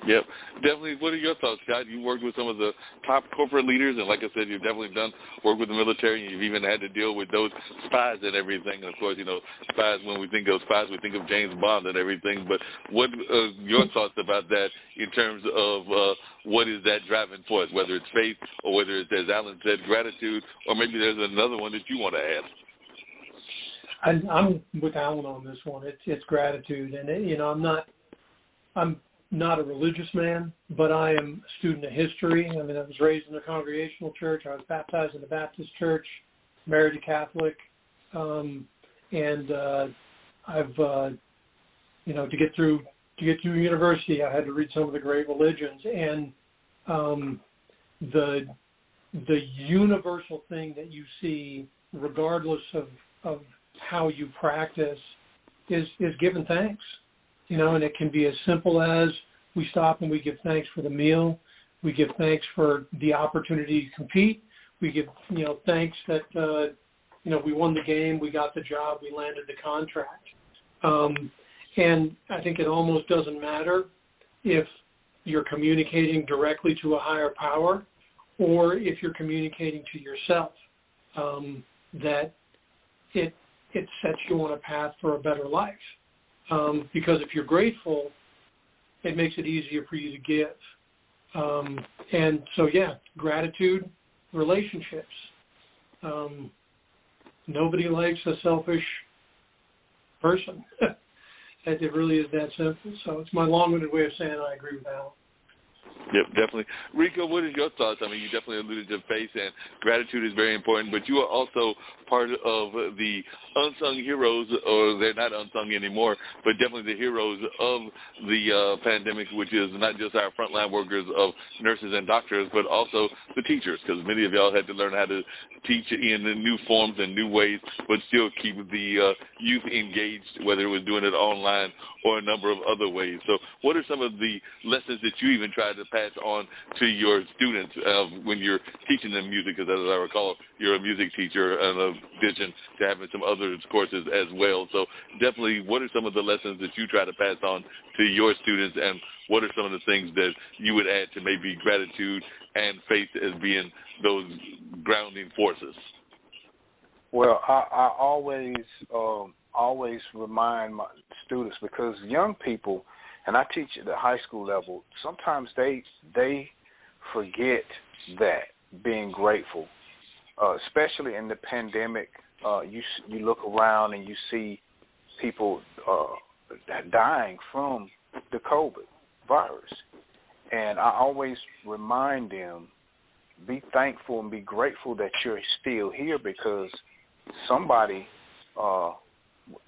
Yep, definitely. What are your thoughts, Scott? You worked with some of the top corporate leaders, and like I said, you've definitely done work with the military, and you've even had to deal with those spies and everything. And, of course, spies, when we think of spies, we think of James Bond and everything. But what are your thoughts about that in terms of what is that driving force, whether it's faith or whether it's, as Alan said, gratitude, or maybe there's another one that you want to add? I'm with Alan on this one. It's gratitude. And, I'm not a religious man, but I am a student of history. I was raised in a congregational church. I was baptized in a Baptist church, married a Catholic, and I've, to get through university, I had to read some of the great religions, and the universal thing that you see, regardless of how you practice, is giving thanks. And it can be as simple as we stop and we give thanks for the meal. We give thanks for the opportunity to compete. We give, thanks that, we won the game, we got the job, we landed the contract. And I think it almost doesn't matter if you're communicating directly to a higher power or if you're communicating to yourself, that it sets you on a path for a better life. Because if you're grateful, it makes it easier for you to give. And so, gratitude, relationships. Nobody likes a selfish person. It really is that simple. So it's my long-winded way of saying I agree with Alan. Yep, definitely. Rico, what is your thoughts? You definitely alluded to faith, and gratitude is very important, but you are also part of the unsung heroes, or they're not unsung anymore, but definitely the heroes of the pandemic, which is not just our frontline workers of nurses and doctors, but also the teachers, because many of y'all had to learn how to teach in new forms and new ways, but still keep the youth engaged, whether it was doing it online or a number of other ways. So what are some of the lessons that you even tried to to pass on to your students when you're teaching them music? Because as I recall, you're a music teacher in addition to having some other courses as well. So definitely, what are some of the lessons that you try to pass on to your students, and what are some of the things that you would add to maybe gratitude and faith as being those grounding forces? Well, I always remind my students, because young people, and I teach at the high school level, sometimes they forget that being grateful, especially in the pandemic. You look around and you see people dying from the COVID virus, and I always remind them, be thankful and be grateful that you're still here, because somebody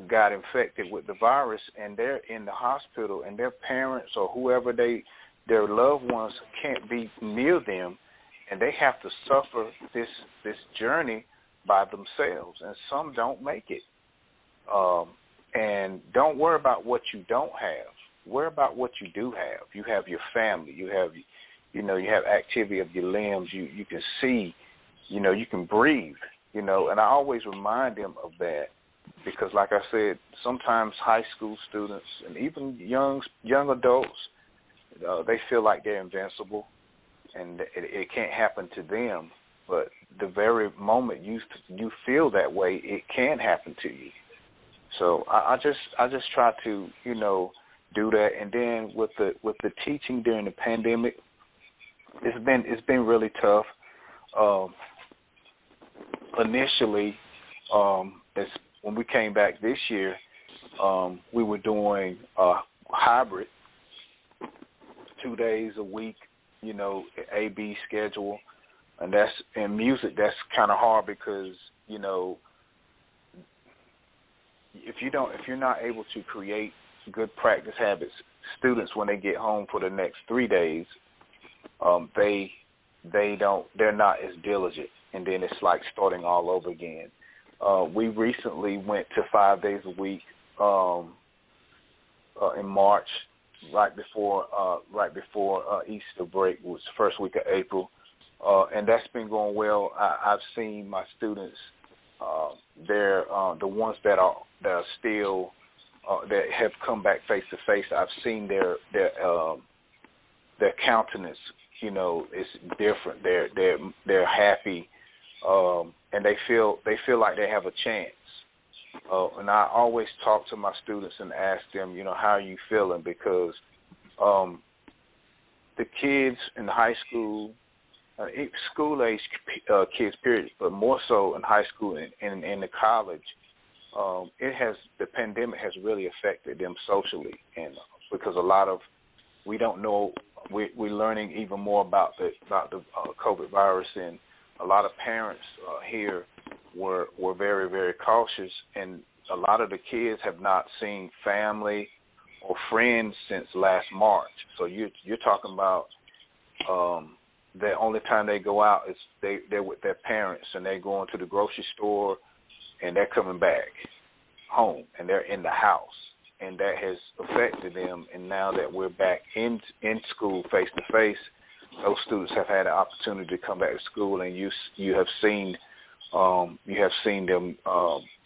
got infected with the virus and they're in the hospital, and their parents or whoever their loved ones can't be near them, and they have to suffer this journey by themselves, and some don't make it. And don't worry about what you don't have. Worry about what you do have. You have your family. You have activity of your limbs. You can see. You can breathe. And I always remind them of that, because, like I said, sometimes high school students and even young adults, they feel like they're invincible and it can't happen to them. But the very moment you feel that way, it can happen to you. So I just try to do that. And then with the teaching during the pandemic, it's been really tough. Initially, when we came back this year, we were doing a hybrid, 2 days a week, A/B schedule, and that's in music. That's kind of hard because if you're not able to create good practice habits, students, when they get home for the next 3 days, they're not as diligent, and then it's like starting all over again. We recently went to 5 days a week in March, right before Easter break, was the first week of April, and that's been going well. I've seen my students, they're the ones that are still that have come back face to face. I've seen their countenance, it's different. They're happy, and they feel like they have a chance. And I always talk to my students and ask them, how are you feeling? Because the kids in high school, school-age kids, period, but more so in high school and in the college, the pandemic has really affected them socially, and because we don't know, we're learning even more about the COVID virus, and a lot of parents here were very, very cautious, and a lot of the kids have not seen family or friends since last March. So you're talking about the only time they go out is they're with their parents, and they're going to the grocery store, and they're coming back home, and they're in the house, and that has affected them. And now that we're back in school face to face, those students have had an opportunity to come back to school, and you have seen them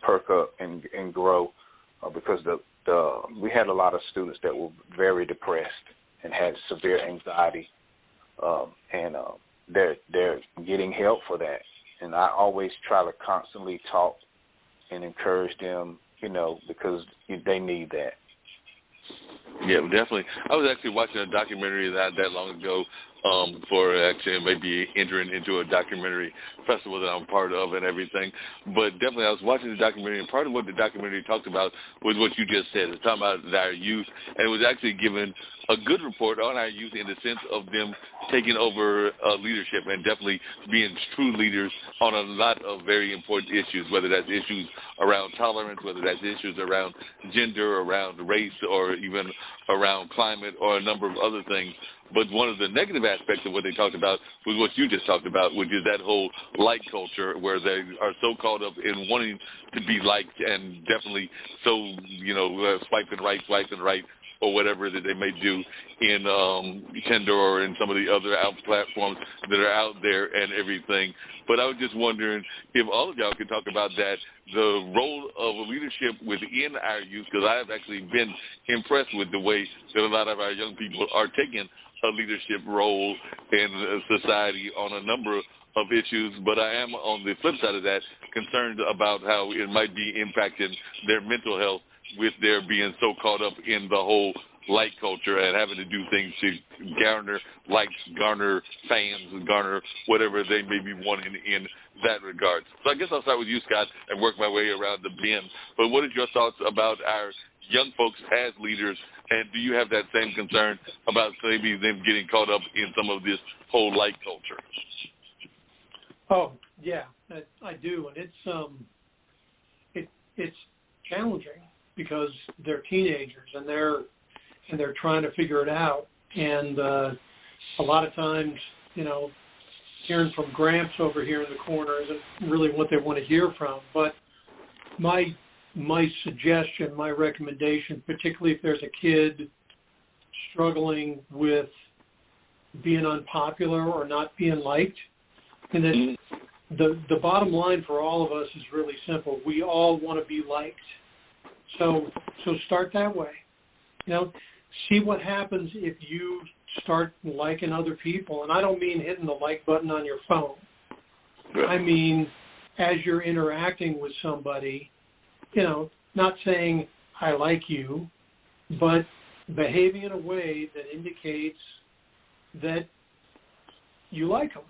perk up and grow, because we had a lot of students that were very depressed and had severe anxiety, and they're getting help for that. And I always try to constantly talk and encourage them, because they need that. Yeah, definitely. I was actually watching a documentary not that long ago, for actually maybe entering into a documentary festival that I'm part of and everything. But definitely I was watching the documentary, and part of what the documentary talked about was what you just said. It's talking about our youth, and it was actually giving a good report on our youth in the sense of them taking over leadership and definitely being true leaders on a lot of very important issues, whether that's issues around tolerance, whether that's issues around gender, around race, or even around climate, or a number of other things. But one of the negative aspects of what they talked about was what you just talked about, which is that whole like culture, where they are so caught up in wanting to be liked, and definitely so, swiping right, or whatever that they may do in Tinder or in some of the other platforms that are out there and everything. But I was just wondering if all of y'all could talk about that, the role of leadership within our youth, because I have actually been impressed with the way that a lot of our young people are taking a leadership role in society on a number of issues. But I am, on the flip side of that, concerned about how it might be impacting their mental health with their being so caught up in the whole like culture and having to do things to garner likes, garner fans, garner whatever they may be wanting in that regard. So I guess I'll start with you, Scott, and work my way around the bend. But what is your thoughts about our young folks as leaders, and do you have that same concern about maybe them getting caught up in some of this whole like culture? Oh, yeah, I do, and it's challenging because they're teenagers and they're trying to figure it out, and a lot of times, hearing from Gramps over here in the corner isn't really what they want to hear from. But my suggestion, my recommendation, particularly if there's a kid struggling with being unpopular or not being liked, and then the bottom line for all of us is really simple. We all want to be liked. So start that way. See what happens if you start liking other people. And I don't mean hitting the like button on your phone. I mean, as you're interacting with somebody, not saying I like you, but behaving in a way that indicates that you like them.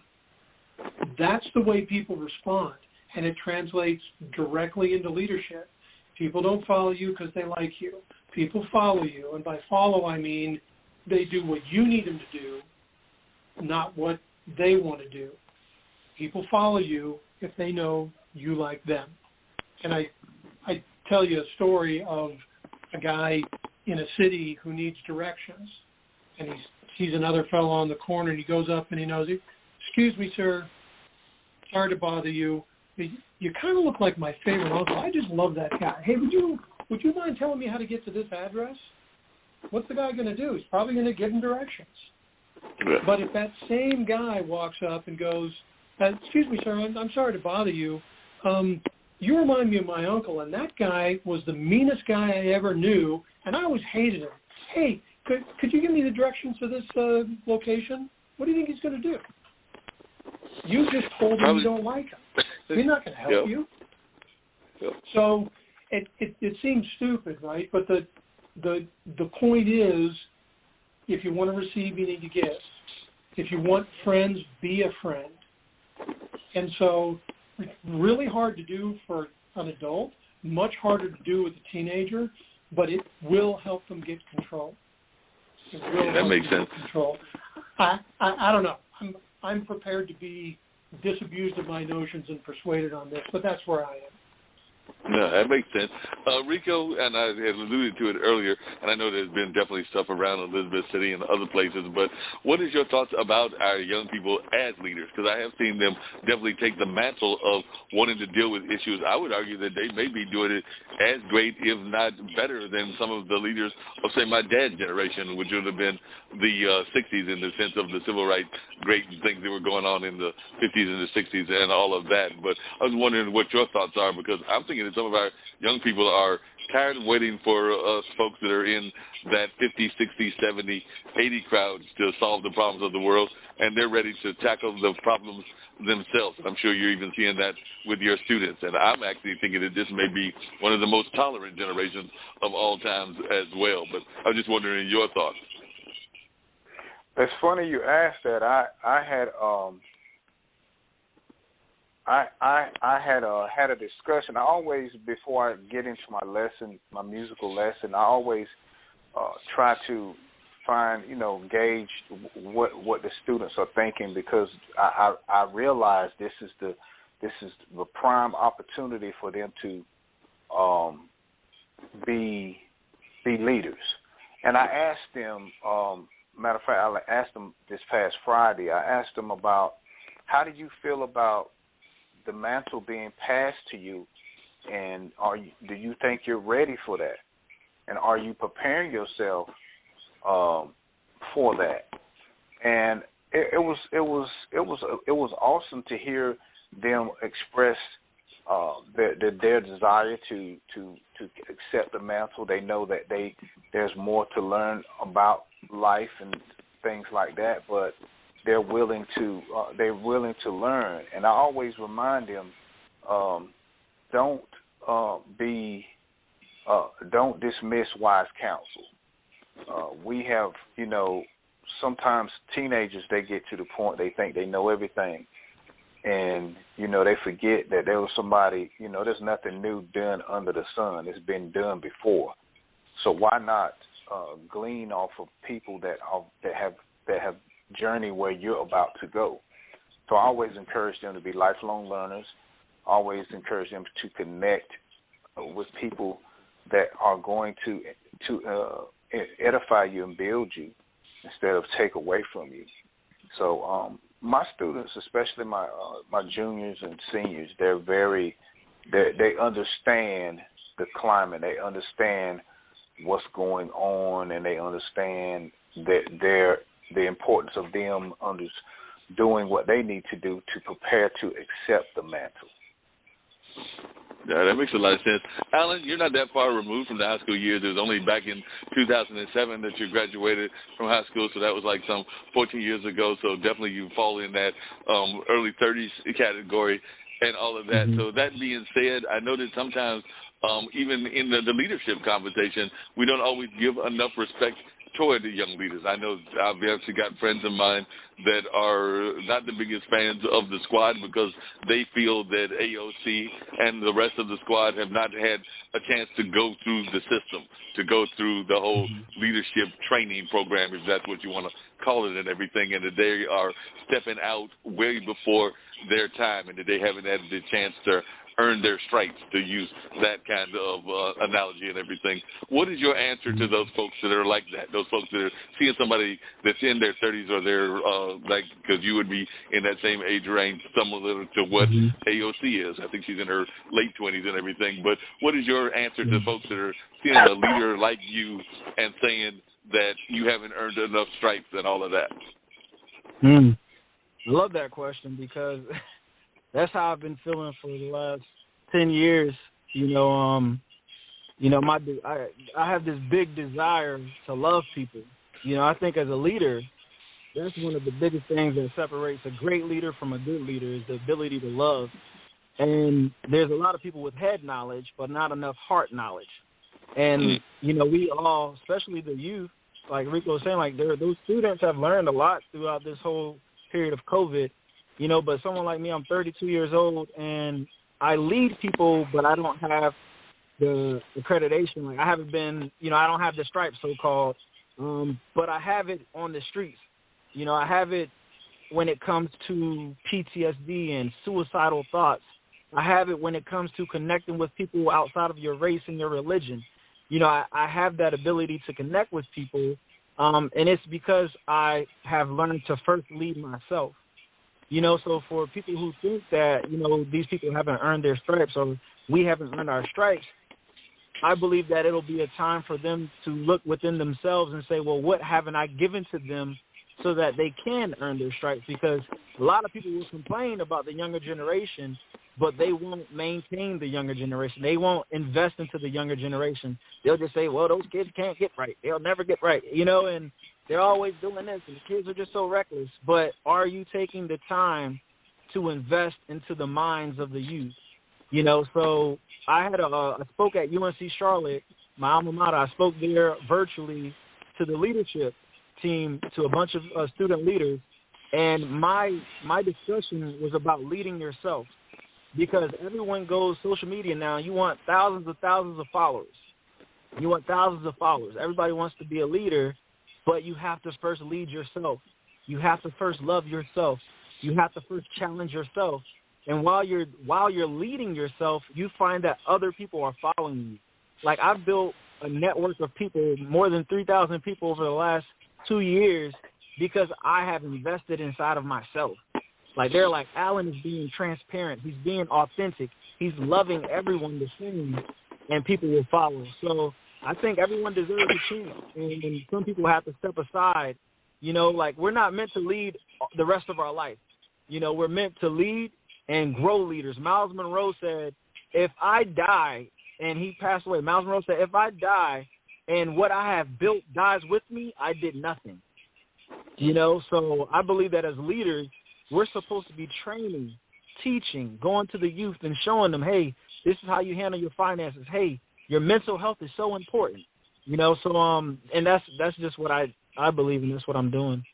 That's the way people respond, and it translates directly into leadership. People don't follow you because they like you. People follow you, and by follow I mean they do what you need them to do, not what they want to do. People follow you if they know you like them. And I tell you a story of a guy in a city who needs directions, and he sees another fellow on the corner, and he goes up and he knows it. Excuse me, sir. Sorry to bother you. You kind of look like my favorite uncle. I just love that guy. Hey, would you mind telling me how to get to this address? What's the guy going to do? He's probably going to give him directions. Yeah. But if that same guy walks up and goes, excuse me, sir, I'm sorry to bother you. You remind me of my uncle, and that guy was the meanest guy I ever knew, and I always hated him. Hey, could you give me the directions to this location? What do you think he's going to do? You just told him you don't like him. He's not going to help you. Yep. So it seems stupid, right? But the point is, if you want to receive, you need to give. If you want friends, be a friend. And so it's really hard to do for an adult, much harder to do with a teenager, but it will help them get control. It will that makes sense. Control. I don't know. I'm prepared to be disabused of my notions and persuaded on this, but that's where I am. No, that makes sense. Rico, and I had alluded to it earlier, and I know there's been definitely stuff around Elizabeth City and other places, but what is your thoughts about our young people as leaders? Because I have seen them definitely take the mantle of wanting to deal with issues. I would argue that they may be doing it as great, if not better, than some of the leaders of, say, my dad's generation, which would have been the 60s in the sense of the civil rights, great things that were going on in the 50s and the 60s and all of that. But I was wondering what your thoughts are, because I'm thinking that some of our young people are tired of waiting for us folks that are in that 50, 60, 70, 80 crowd to solve the problems of the world, and they're ready to tackle the problems themselves. I'm sure you're even seeing that with your students, and I'm actually thinking that this may be one of the most tolerant generations of all times as well. But I was just wondering your thoughts. It's funny you asked that. I had a discussion. I always, before I get into my lesson, my musical lesson, I always try to find, gauge what the students are thinking, because I realize this is the prime opportunity for them to be leaders. And I asked them, matter of fact, I asked them this past Friday. I asked them about, how do you feel about the mantle being passed to you, and do you think you're ready for that? and are you preparing yourself for that? And it was awesome to hear them express their desire to accept the mantle. They know that there's more to learn about life and things like that, but they're willing to learn. And I always remind them, don't dismiss wise counsel. We have, sometimes teenagers, they get to the point they think they know everything. And, they forget that there was somebody, there's nothing new done under the sun. It's been done before. So why not glean off of people that have journeyed where you're about to go? So I always encourage them to be lifelong learners. I always encourage them to connect with people that are going to edify you and build you instead of take away from you. So my students, especially my juniors and seniors, they understand the climate. They understand what's going on, and they understand that the importance of them doing what they need to do to prepare to accept the mantle. Yeah, that makes a lot of sense. Alan, you're not that far removed from the high school years. It was only back in 2007 that you graduated from high school, so that was like some 14 years ago. So definitely you fall in that early 30s category and all of that. Mm-hmm. So that being said, I know that sometimes even in the leadership conversation, we don't always give enough respect toward the young leaders. I know I've actually got friends of mine that are not the biggest fans of the squad because they feel that AOC and the rest of the squad have not had a chance to go through the system, to go through the whole leadership training program, if that's what you want to call it, and everything, and that they are stepping out way before their time and that they haven't had the chance to earn their stripes, to use that kind of analogy and everything. What is your answer to those folks that are like that, those folks that are seeing somebody that's in their 30s or their, because you would be in that same age range, similar to what AOC is. I think she's in her late 20s and everything. But what is your answer to folks that are seeing a leader like you and saying that you haven't earned enough stripes and all of that? I love that question because that's how I've been feeling for the last 10 years. I have this big desire to love people. I think as a leader, that's one of the biggest things that separates a great leader from a good leader is the ability to love. And there's a lot of people with head knowledge, but not enough heart knowledge. And, we all, especially the youth, like Rico was saying, those students have learned a lot throughout this whole period of COVID. But someone like me, I'm 32 years old, and I lead people, but I don't have the accreditation. Like I haven't been, I don't have the stripes, so-called, but I have it on the streets. I have it when it comes to PTSD and suicidal thoughts. I have it when it comes to connecting with people outside of your race and your religion. I have that ability to connect with people, and it's because I have learned to first lead myself. So for people who think that, these people haven't earned their stripes or we haven't earned our stripes, I believe that it'll be a time for them to look within themselves and say, well, what haven't I given to them so that they can earn their stripes? Because a lot of people will complain about the younger generation, but they won't maintain the younger generation. They won't invest into the younger generation. They'll just say, well, those kids can't get right. They'll never get right, and they're always doing this, and the kids are just so reckless. But are you taking the time to invest into the minds of the youth? So I spoke at UNC Charlotte, my alma mater. I spoke there virtually to the leadership team, to a bunch of student leaders, and my discussion was about leading yourself, because everyone goes social media now. You want thousands of followers. Everybody wants to be a leader. But you have to first lead yourself. You have to first love yourself. You have to first challenge yourself. And while you're leading yourself, you find that other people are following you. Like I've built a network of people, more than 3,000 people over the last 2 years, because I have invested inside of myself. Like they're like, Alan is being transparent. He's being authentic. He's loving everyone the same, and people will follow. So I think everyone deserves a chance, and some people have to step aside. You know, like we're not meant to lead the rest of our life. You know, we're meant to lead and grow leaders. Miles Monroe said, if I die, and he passed away, Miles Monroe said, if I die and what I have built dies with me, I did nothing. You know, so I believe that as leaders, we're supposed to be training, teaching, going to the youth and showing them, hey, this is how you handle your finances. Hey, your mental health is so important. You know, so and that's just what I believe, and that's what I'm doing.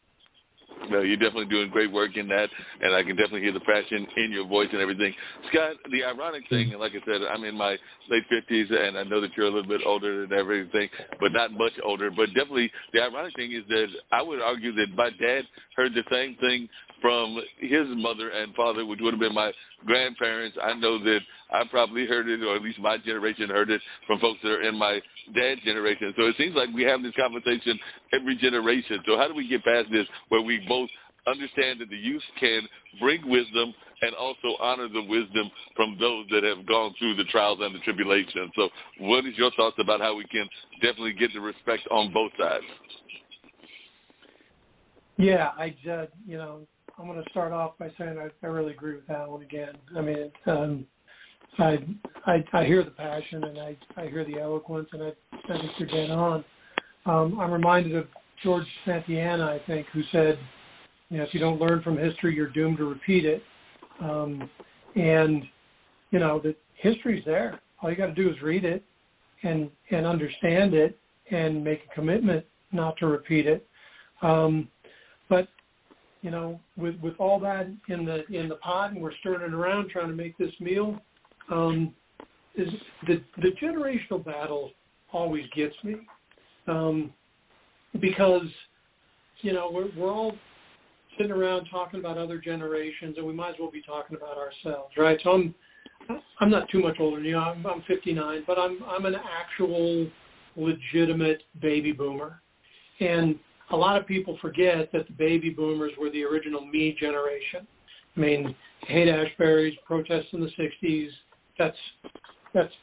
No, you're definitely doing great work in that, and I can definitely hear the passion in your voice and everything. Scott, the ironic thing, and like I said, I'm in my late 50s, and I know that you're a little bit older than everything, but not much older. But definitely the ironic thing is that I would argue that my dad heard the same thing from his mother and father, which would have been my grandparents. I know that I probably heard it, or at least my generation heard it, from folks that are in my dad's generation. So it seems like we have this conversation every generation. So how do we get past this where we both understand that the youth can bring wisdom and also honor the wisdom from those that have gone through the trials and the tribulations? So what is your thoughts about how we can definitely get the respect on both sides? Yeah, I'm going to start off by saying I really agree with Alan again. I mean, I hear the passion and I hear the eloquence, and I think you're dead on. I'm reminded of George Santayana, I think, who said, you know, if you don't learn from history, you're doomed to repeat it. And, you know, the history's there. All you got to do is read it and understand it and make a commitment not to repeat it. But you know, with all that in the pot, and we're stirring it around trying to make this meal, is the generational battle always gets me, because you know we're all sitting around talking about other generations, and we might as well be talking about ourselves, right? So I'm not too much older than you. I'm 59, but I'm an actual legitimate baby boomer, and a lot of people forget that the baby boomers were the original me generation. I mean, Haight-Ashbury's protests in the 60s, that's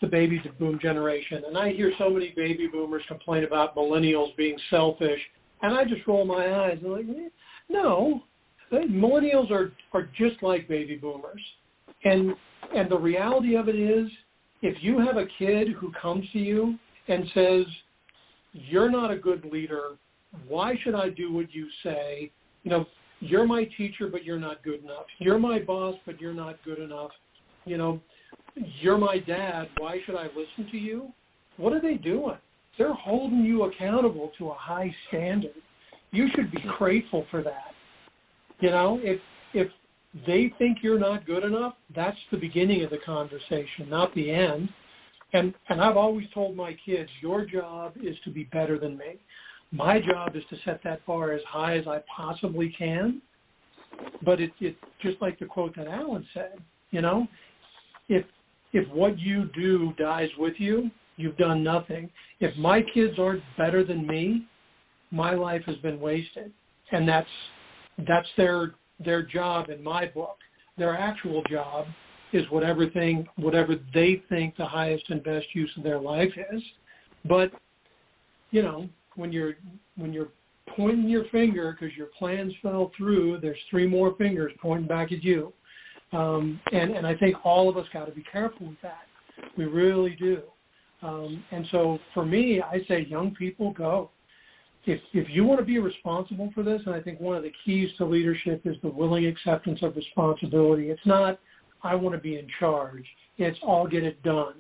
the baby boom generation. And I hear so many baby boomers complain about millennials being selfish, and I just roll my eyes and I'm like, no, millennials are just like baby boomers. And the reality of it is, if you have a kid who comes to you and says, you're not a good leader, why should I do what you say? You know, you're my teacher, but you're not good enough. You're my boss, but you're not good enough. You know, you're my dad. Why should I listen to you? What are they doing? They're holding you accountable to a high standard. You should be grateful for that. You know, if they think you're not good enough, that's the beginning of the conversation, not the end. And I've always told my kids, your job is to be better than me. My job is to set that bar as high as I possibly can. But it's just like the quote that Alan said, you know, if what you do dies with you, you've done nothing. If my kids aren't better than me, my life has been wasted. And that's their job in my book. Their actual job is whatever they think the highest and best use of their life is. But, you know, when you're pointing your finger because your plans fell through, there's three more fingers pointing back at you. And I think all of us got to be careful with that. We really do. And so for me, I say young people, go. If you want to be responsible for this, and I think one of the keys to leadership is the willing acceptance of responsibility. It's not, I want to be in charge. It's I'll get it done.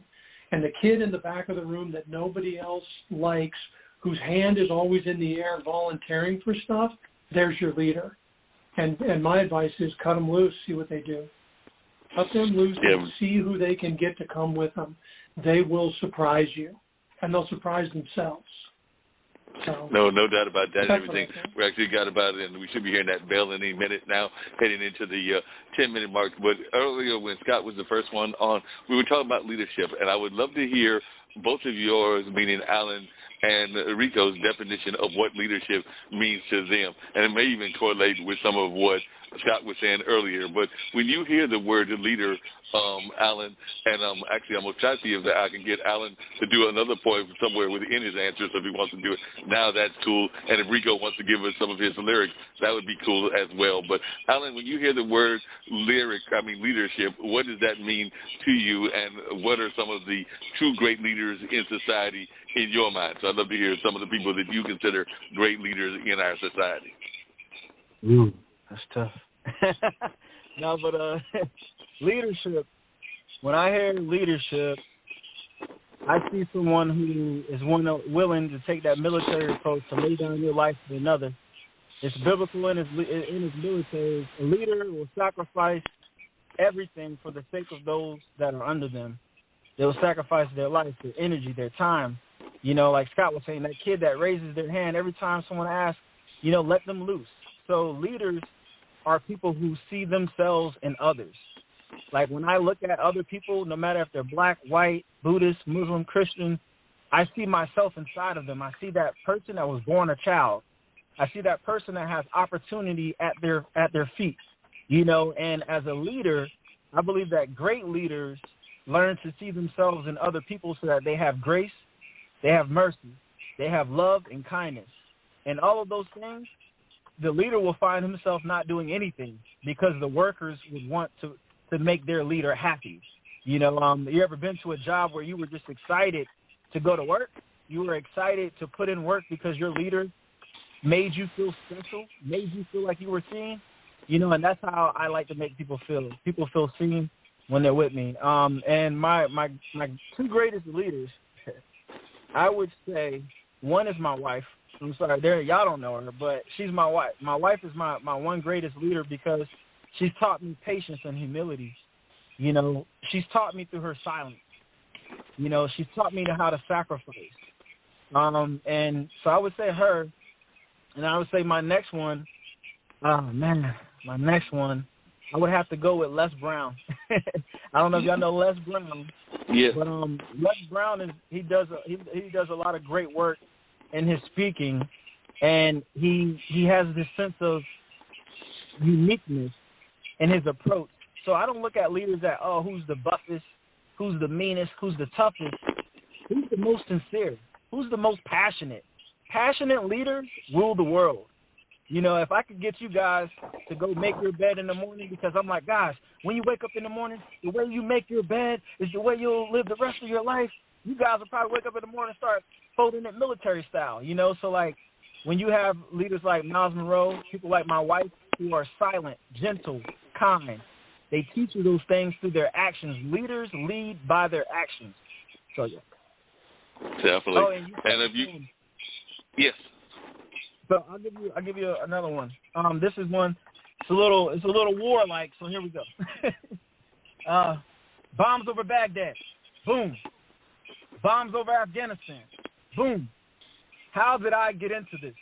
And the kid in the back of the room that nobody else likes, whose hand is always in the air volunteering for stuff, there's your leader. And my advice is cut them loose, see what they do. Cut them loose and see who they can get to come with them. They will surprise you, and they'll surprise themselves. So, no doubt about that and everything. We actually got about it, and we should be hearing that bell any minute now, heading into the 10-minute mark. But earlier when Scott was the first one on, we were talking about leadership, and I would love to hear both of yours, meaning Alan and Rico's definition of what leadership means to them. And it may even correlate with some of what Scott was saying earlier. But when you hear the word leader, Alan, and actually I'm going to try to see if I can get Alan to do another point somewhere within his answer, so if he wants to do it now, that's cool. And if Rico wants to give us some of his lyrics, that would be cool as well. But Alan, when you hear the word leadership, what does that mean to you, and what are some of the true great leaders in society in your mind? So I'd love to hear some of the people that you consider great leaders in our society. Ooh, that's tough. No, but leadership, when I hear leadership, I see someone who is willing to take that military approach to lay down your life for another. It's biblical in his military. A leader will sacrifice everything for the sake of those that are under them. They will sacrifice their life, their energy, their time. You know, like Scott was saying, that kid that raises their hand every time someone asks, you know, let them loose. So leaders are people who see themselves in others. Like when I look at other people, no matter if they're black, white, Buddhist, Muslim, Christian, I see myself inside of them. I see that person that was born a child. I see that person that has opportunity at their feet, you know. And as a leader, I believe that great leaders learn to see themselves in other people so that they have grace, they have mercy, they have love and kindness. And all of those things, the leader will find himself not doing anything because the workers would want to make their leader happy. You know, you ever been to a job where you were just excited to go to work? You were excited to put in work because your leader made you feel special, made you feel like you were seen? You know, and that's how I like to make people feel. People feel seen when they're with me. And my two greatest leaders, I would say, one is my wife. I'm sorry, y'all don't know her, but she's my wife. My wife is my one greatest leader because she's taught me patience and humility. You know, she's taught me through her silence. You know, she's taught me how to sacrifice. And so I would say her, and I would say my next one, I would have to go with Les Brown. I don't know if y'all know Les Brown. Yeah. But Les Brown he does a lot of great work in his speaking, and he has this sense of uniqueness in his approach. So I don't look at leaders at, who's the buffest, who's the meanest, who's the toughest. Who's the most sincere? Who's the most passionate? Passionate leaders rule the world. You know, if I could get you guys to go make your bed in the morning, because I'm like, guys, when you wake up in the morning, the way you make your bed is the way you'll live the rest of your life. You guys will probably wake up in the morning and start folding it military style, you know? So, like, when you have leaders like Miles Monroe, people like my wife who are silent, gentle, kind, they teach you those things through their actions. Leaders lead by their actions. So, yeah. Definitely. Oh, and if you... Yes. So I'll give you another one. This is one. It's a little warlike. So here we go. Bombs over Baghdad. Boom. Bombs over Afghanistan. Boom. How did I get into this?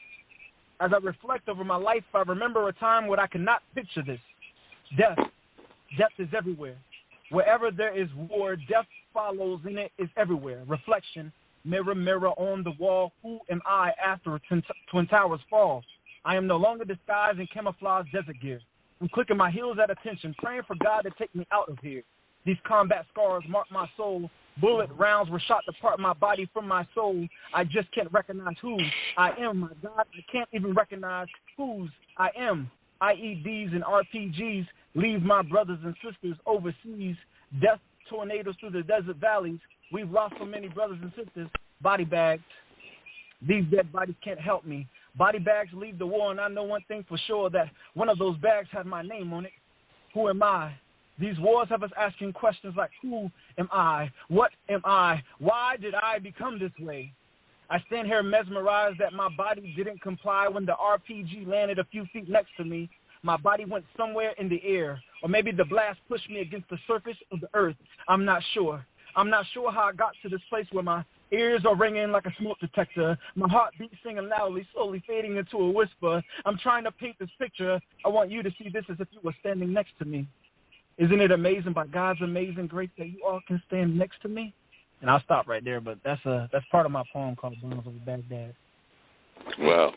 As I reflect over my life, I remember a time when I could not picture this. Death. Death is everywhere. Wherever there is war, death follows, and it is everywhere. Reflection. Mirror, mirror on the wall, who am I after Twin Towers fall? I am no longer disguised in camouflage desert gear. I'm clicking my heels at attention, praying for God to take me out of here. These combat scars mark my soul. Bullet rounds were shot to part my body from my soul. I just can't recognize who I am, my God. I can't even recognize whose I am. IEDs and RPGs leave my brothers and sisters overseas. Death tornadoes through the desert valleys. We've lost so many brothers and sisters. Body bags. These dead bodies can't help me. Body bags leave the war, and I know one thing for sure, that one of those bags had my name on it. Who am I? These wars have us asking questions like, who am I? What am I? Why did I become this way? I stand here mesmerized that my body didn't comply when the RPG landed a few feet next to me. My body went somewhere in the air, or maybe the blast pushed me against the surface of the earth. I'm not sure. I'm not sure how I got to this place where my ears are ringing like a smoke detector. My heartbeat singing loudly, slowly fading into a whisper. I'm trying to paint this picture. I want you to see this as if you were standing next to me. Isn't it amazing by God's amazing grace that you all can stand next to me? And I'll stop right there, but that's part of my poem called Bombs Over Baghdad. Wow.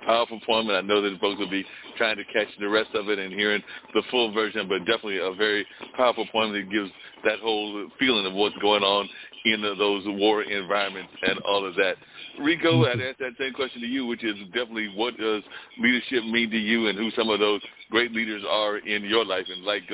Powerful poem, and I know that folks will be trying to catch the rest of it and hearing the full version, but definitely a very powerful poem that gives that whole feeling of what's going on in those war environments and all of that. Rico, I'd ask that same question to you, which is definitely what does leadership mean to you and who some of those great leaders are in your life? And like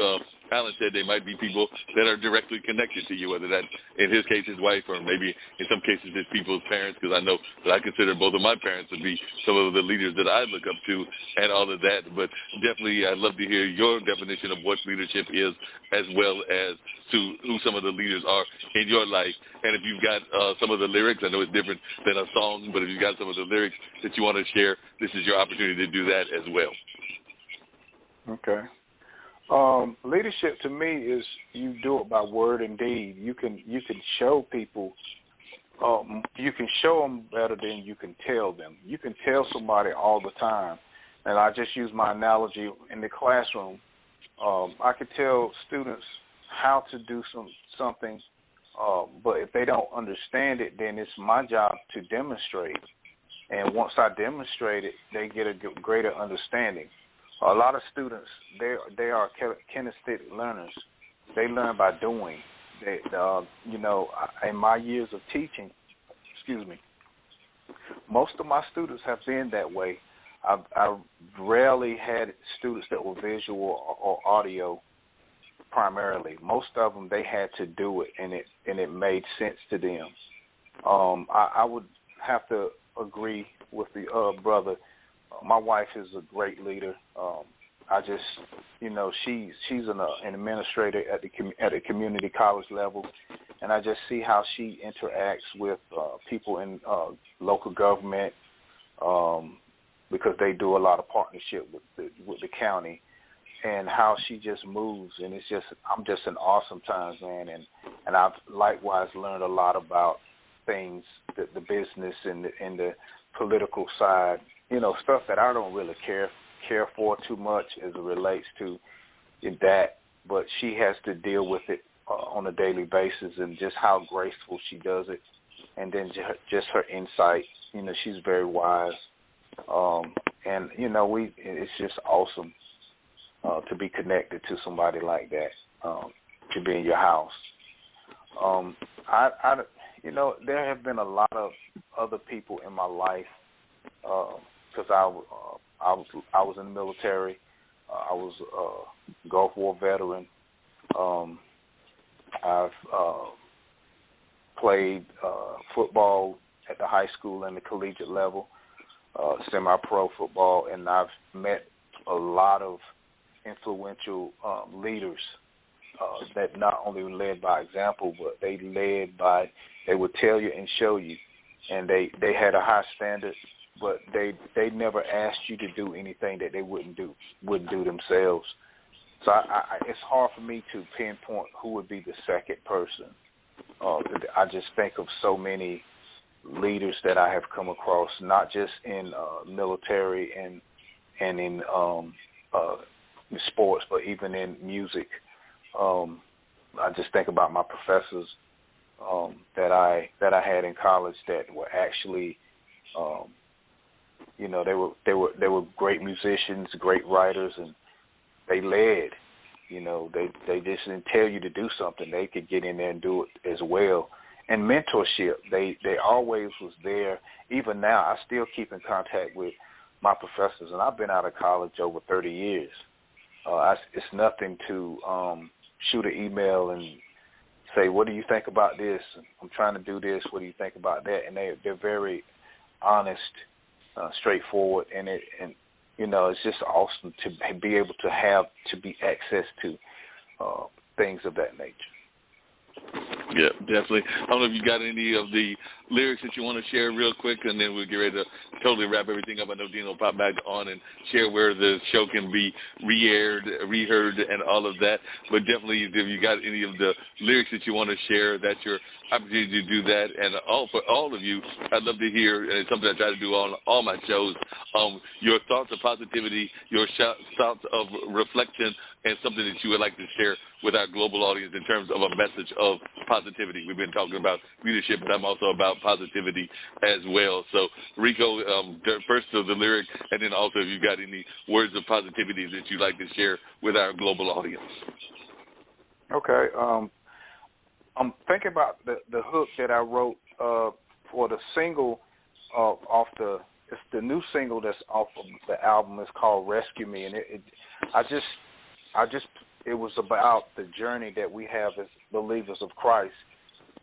Alan said, they might be people that are directly connected to you, whether that's, in his case, his wife, or maybe in some cases his people's parents, because I know that I consider both of my parents to be some of the leaders that I look up to and all of that. But definitely I'd love to hear your definition of what leadership is, as well as to who some of the leaders are in your life. And if you've got some of the lyrics, I know it's different than a song, but if you've got some of the lyrics that you want to share, this is your opportunity to do that as well. Okay. Leadership to me is you do it by word and deed. You can show people, you can show them better than you can tell them. You can tell somebody all the time, and I just use my analogy in the classroom. I could tell students how to do something, but if they don't understand it, then it's my job to demonstrate. And once I demonstrate it, they get a greater understanding. A lot of students, they are kinesthetic learners. They learn by doing. In my years of teaching, most of my students have been that way. I've rarely had students that were visual or audio primarily. Most of them, they had to do it, and it made sense to them. I would have to agree with the brother. My wife is a great leader. I just, she's an administrator at the community college level, and I just see how she interacts with people in local government because they do a lot of partnership with the county, and how she just moves, and I'm just in awesome times, man, and I've likewise learned a lot about things, the business and the political side. Stuff that I don't really care for too much as it relates to that, but she has to deal with it on a daily basis, and just how graceful she does it, and then just her insight. She's very wise, and it's just awesome to be connected to somebody like that, to be in your house. There have been a lot of other people in my life. Because I was in the military, I was a Gulf War veteran. I've played football at the high school and the collegiate level, semi-pro football, and I've met a lot of influential leaders that not only led by example, but they would tell you and show you, and they had a high standard. But they never asked you to do anything that they wouldn't do themselves. So it's hard for me to pinpoint who would be the second person. I just think of so many leaders that I have come across, not just in military and in sports, but even in music. I just think about my professors that I had in college that were actually. They were great musicians, great writers, and they led. They just didn't tell you to do something. They could get in there and do it as well. And mentorship, they always was there. Even now, I still keep in contact with my professors, and I've been out of college over 30 years. It's nothing to shoot an email and say, what do you think about this? I'm trying to do this. What do you think about that? And they're very honest, straightforward, and it's just awesome to be able to be access to things of that nature. Yeah, definitely. I don't know if you got any of the lyrics that you want to share real quick, and then we'll get ready to totally wrap everything up. I know Dean will pop back on and share where the show can be re-aired, reheard, and all of that. But definitely, if you got any of the lyrics that you want to share, that's your opportunity to do that. And for all of you, I'd love to hear, and it's something I try to do on all my shows, your thoughts of positivity, your thoughts of reflection and something that you would like to share with our global audience in terms of a message of positivity. We've been talking about leadership, but I'm also about positivity as well. So, Rico, first of the lyric, and then also if you've got any words of positivity that you'd like to share with our global audience. Okay. I'm thinking about the hook that I wrote for the single it's the new single that's off of the album. It's called Rescue Me, and it was about the journey that we have as believers of Christ,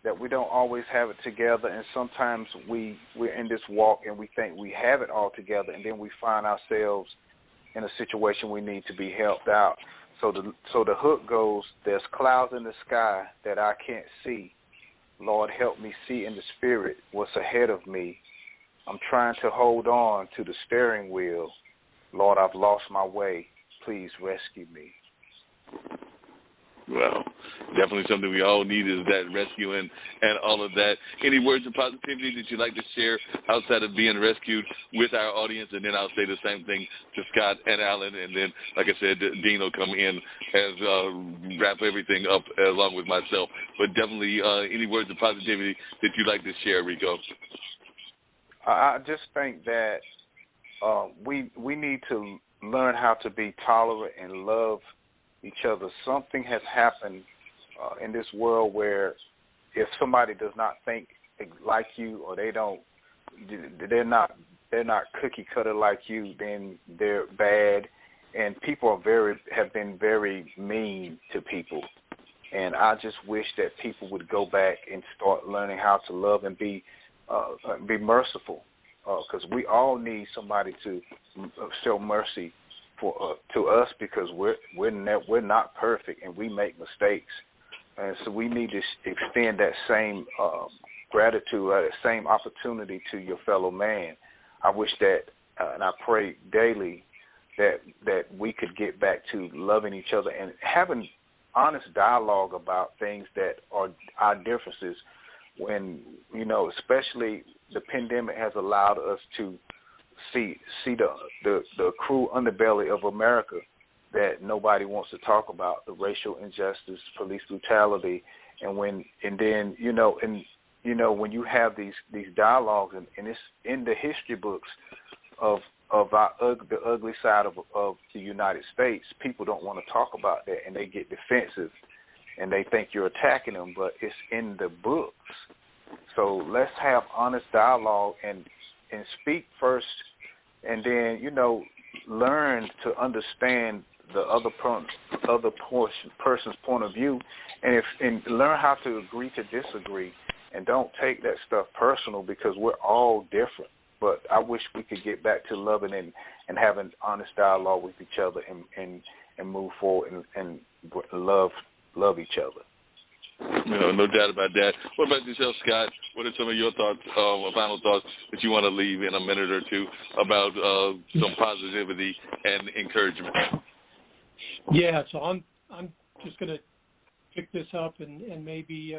that we don't always have it together, and sometimes we're in this walk and we think we have it all together, and then we find ourselves in a situation we need to be helped out. So the hook goes, there's clouds in the sky that I can't see. Lord, help me see in the spirit what's ahead of me. I'm trying to hold on to the steering wheel. Lord, I've lost my way. Please rescue me. Well, definitely something we all need is that rescue and all of that. Any words of positivity that you'd like to share outside of being rescued with our audience? And then I'll say the same thing to Scott and Alan. And then, like I said, Dean will come in and wrap everything up along with myself. But definitely any words of positivity that you'd like to share, Rico? I just think that we need to learn how to be tolerant and love each other. Something has happened in this world where if somebody does not think like you, or they're not cookie cutter like you, then they're bad. And people have been very mean to people. And I just wish that people would go back and start learning how to love and be merciful, because we all need somebody to show mercy to us, because we're not perfect and we make mistakes, and so we need to extend that same gratitude, that same opportunity to your fellow man. I wish that, and I pray daily that we could get back to loving each other and having honest dialogue about things that are our differences. When, especially the pandemic has allowed us to see the cruel underbelly of America that nobody wants to talk about, the racial injustice, police brutality, and when you have these dialogues, and it's in the history books of the ugly side of the United States, people don't want to talk about that, and they get defensive. And they think you're attacking them, but it's in the books. So let's have honest dialogue and speak first, and then learn to understand the other person's point of view, and learn how to agree to disagree, and don't take that stuff personal, because we're all different. But I wish we could get back to loving and having honest dialogue with each other, and move forward and love each other. No doubt about that. What about yourself, Scott? What are some of your thoughts, final thoughts that you want to leave in a minute or two about some positivity and encouragement? Yeah, so I'm just going to pick this up and maybe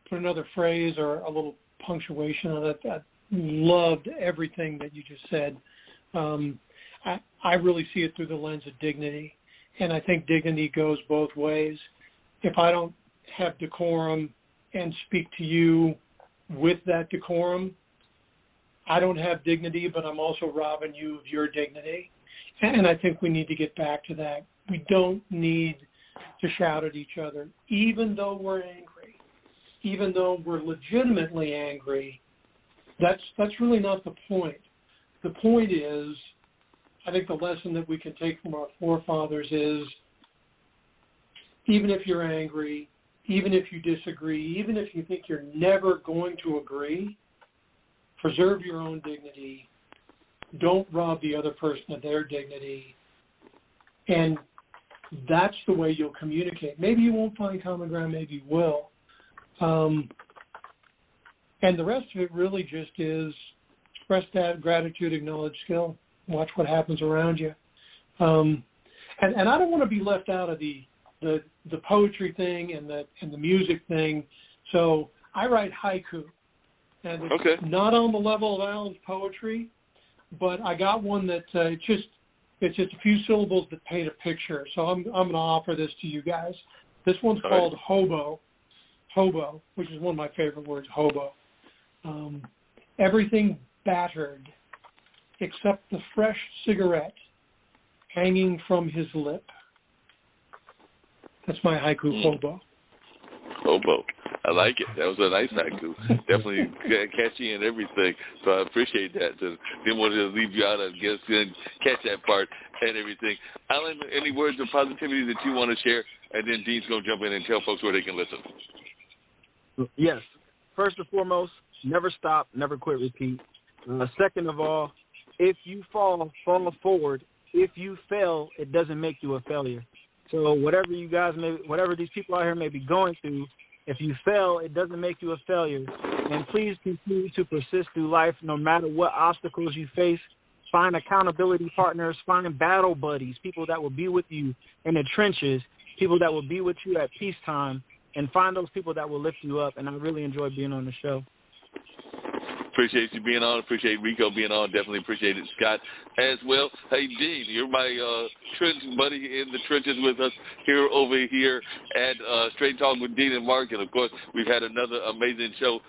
put another phrase or a little punctuation on it. I loved everything that you just said. I really see it through the lens of dignity, and I think dignity goes both ways. If I don't have decorum and speak to you with that decorum, I don't have dignity, but I'm also robbing you of your dignity. And I think we need to get back to that. We don't need to shout at each other, even though we're angry, even though we're legitimately angry. That's really not the point. The point is, I think the lesson that we can take from our forefathers is, even if you're angry, even if you disagree, even if you think you're never going to agree, preserve your own dignity. Don't rob the other person of their dignity. And that's the way you'll communicate. Maybe you won't find common ground, maybe you will. And the rest of it really just is express that gratitude, acknowledge skill, watch what happens around you. And I don't want to be left out of the poetry thing and the music thing. So I write haiku. And it's not on the level of Alan's poetry, but I got one that It's just a few syllables that paint a picture. So I'm going to offer this to you guys. This one's called hobo. Hobo, which is one of my favorite words, hobo. Everything battered except the fresh cigarette hanging from his lip. That's my haiku, hobo. Hobo. I like it. That was a nice haiku. Definitely catchy and everything. So I appreciate that. Didn't want to leave you out. I guess and catch that part and everything. Alan, any words of positivity that you want to share? And then Dean's going to jump in and tell folks where they can listen. Yes. First and foremost, never stop, never quit, repeat. Second of all, if you fall forward. If you fail, it doesn't make you a failure. So whatever these people out here may be going through, if you fail, it doesn't make you a failure. And please continue to persist through life no matter what obstacles you face. Find accountability partners, find battle buddies, people that will be with you in the trenches, people that will be with you at peacetime, and find those people that will lift you up. And I really enjoy being on the show. Appreciate you being on. Appreciate Rico being on. Definitely appreciate it, Scott, as well. Hey, Dean, you're my trench buddy in the trenches with us over here at Straight Talk with Dean and Mark. And, of course, we've had another amazing show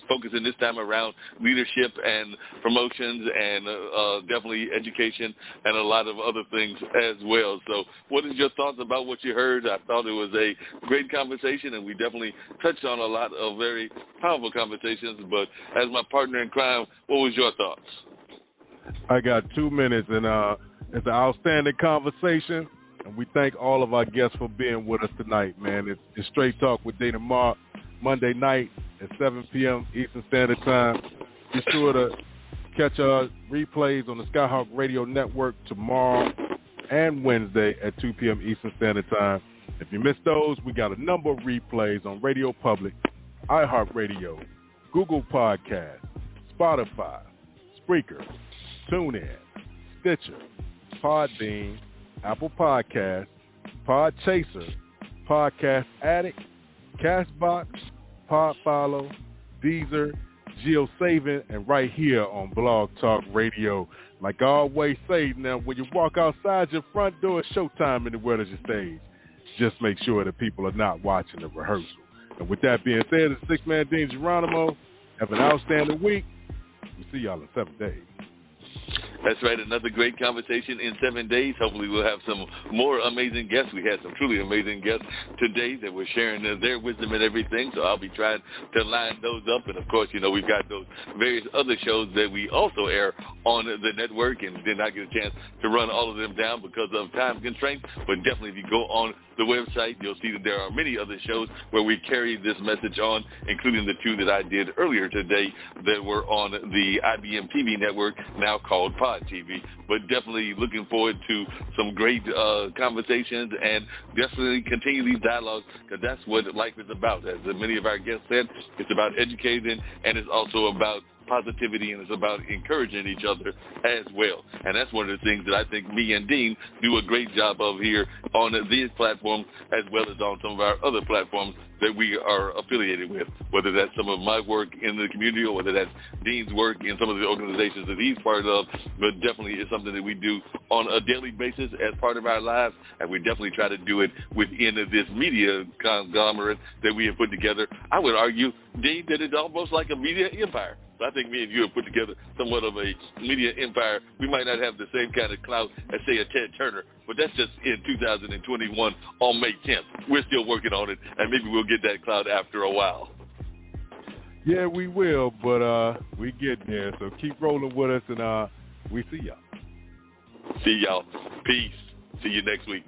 focusing this time around leadership and promotions and definitely education and a lot of other things as well. So what is your thoughts about what you heard? I thought it was a great conversation, and we definitely touched on a lot of very powerful conversations. But as my partner in crime, what was your thoughts? I got 2 minutes, and it's an outstanding conversation, and we thank all of our guests for being with us tonight, man. It's Straight Talk with Dean and Mark, Monday night at 7 p.m. Eastern Standard Time. Be sure to catch our replays on the Skyhawk Radio Network tomorrow and Wednesday at 2 p.m. Eastern Standard Time. If you missed those, we got a number of replays on Radio Public, iHeartRadio, Google Podcasts, Spotify, Spreaker, TuneIn, Stitcher, Podbean, Apple Podcasts, Podchaser, Podcast Addict, Castbox, Podfollow, Deezer, GeoSavin, and right here on Blog Talk Radio. Like I always say, now when you walk outside your front door, it's showtime in the world of your stage. Just make sure that people are not watching the rehearsal. And with that being said, it's Six-Man Dean Geronimo. Have an outstanding week. We'll see y'all in 7 days. That's right. Another great conversation in 7 days. Hopefully we'll have some more amazing guests. We had some truly amazing guests today that were sharing their wisdom and everything. So I'll be trying to line those up. And, of course, you know, we've got those various other shows that we also air on the network and did not get a chance to run all of them down because of time constraints. But definitely if you go on the website, you'll see that there are many other shows where we carry this message on, including the two that I did earlier today that were on the IBM TV network, now called Pod TV. But definitely looking forward to some great conversations and definitely continue these dialogues because that's what life is about. As many of our guests said, it's about educating and it's also about positivity and it's about encouraging each other as well. And that's one of the things that I think me and Dean do a great job of here on these platforms as well as on some of our other platforms that we are affiliated with, whether that's some of my work in the community or whether that's Dean's work in some of the organizations that he's part of, but definitely it's something that we do on a daily basis as part of our lives, and we definitely try to do it within this media conglomerate that we have put together. I would argue, Dean, that it's almost like a media empire. So I think me and you have put together somewhat of a media empire. We might not have the same kind of clout as, say, a Ted Turner, but that's just in 2021 on May 10th. We're still working on it, and maybe we'll get that clout after a while. Yeah, we will, but we get there. So keep rolling with us, and we see y'all. See y'all. Peace. See you next week.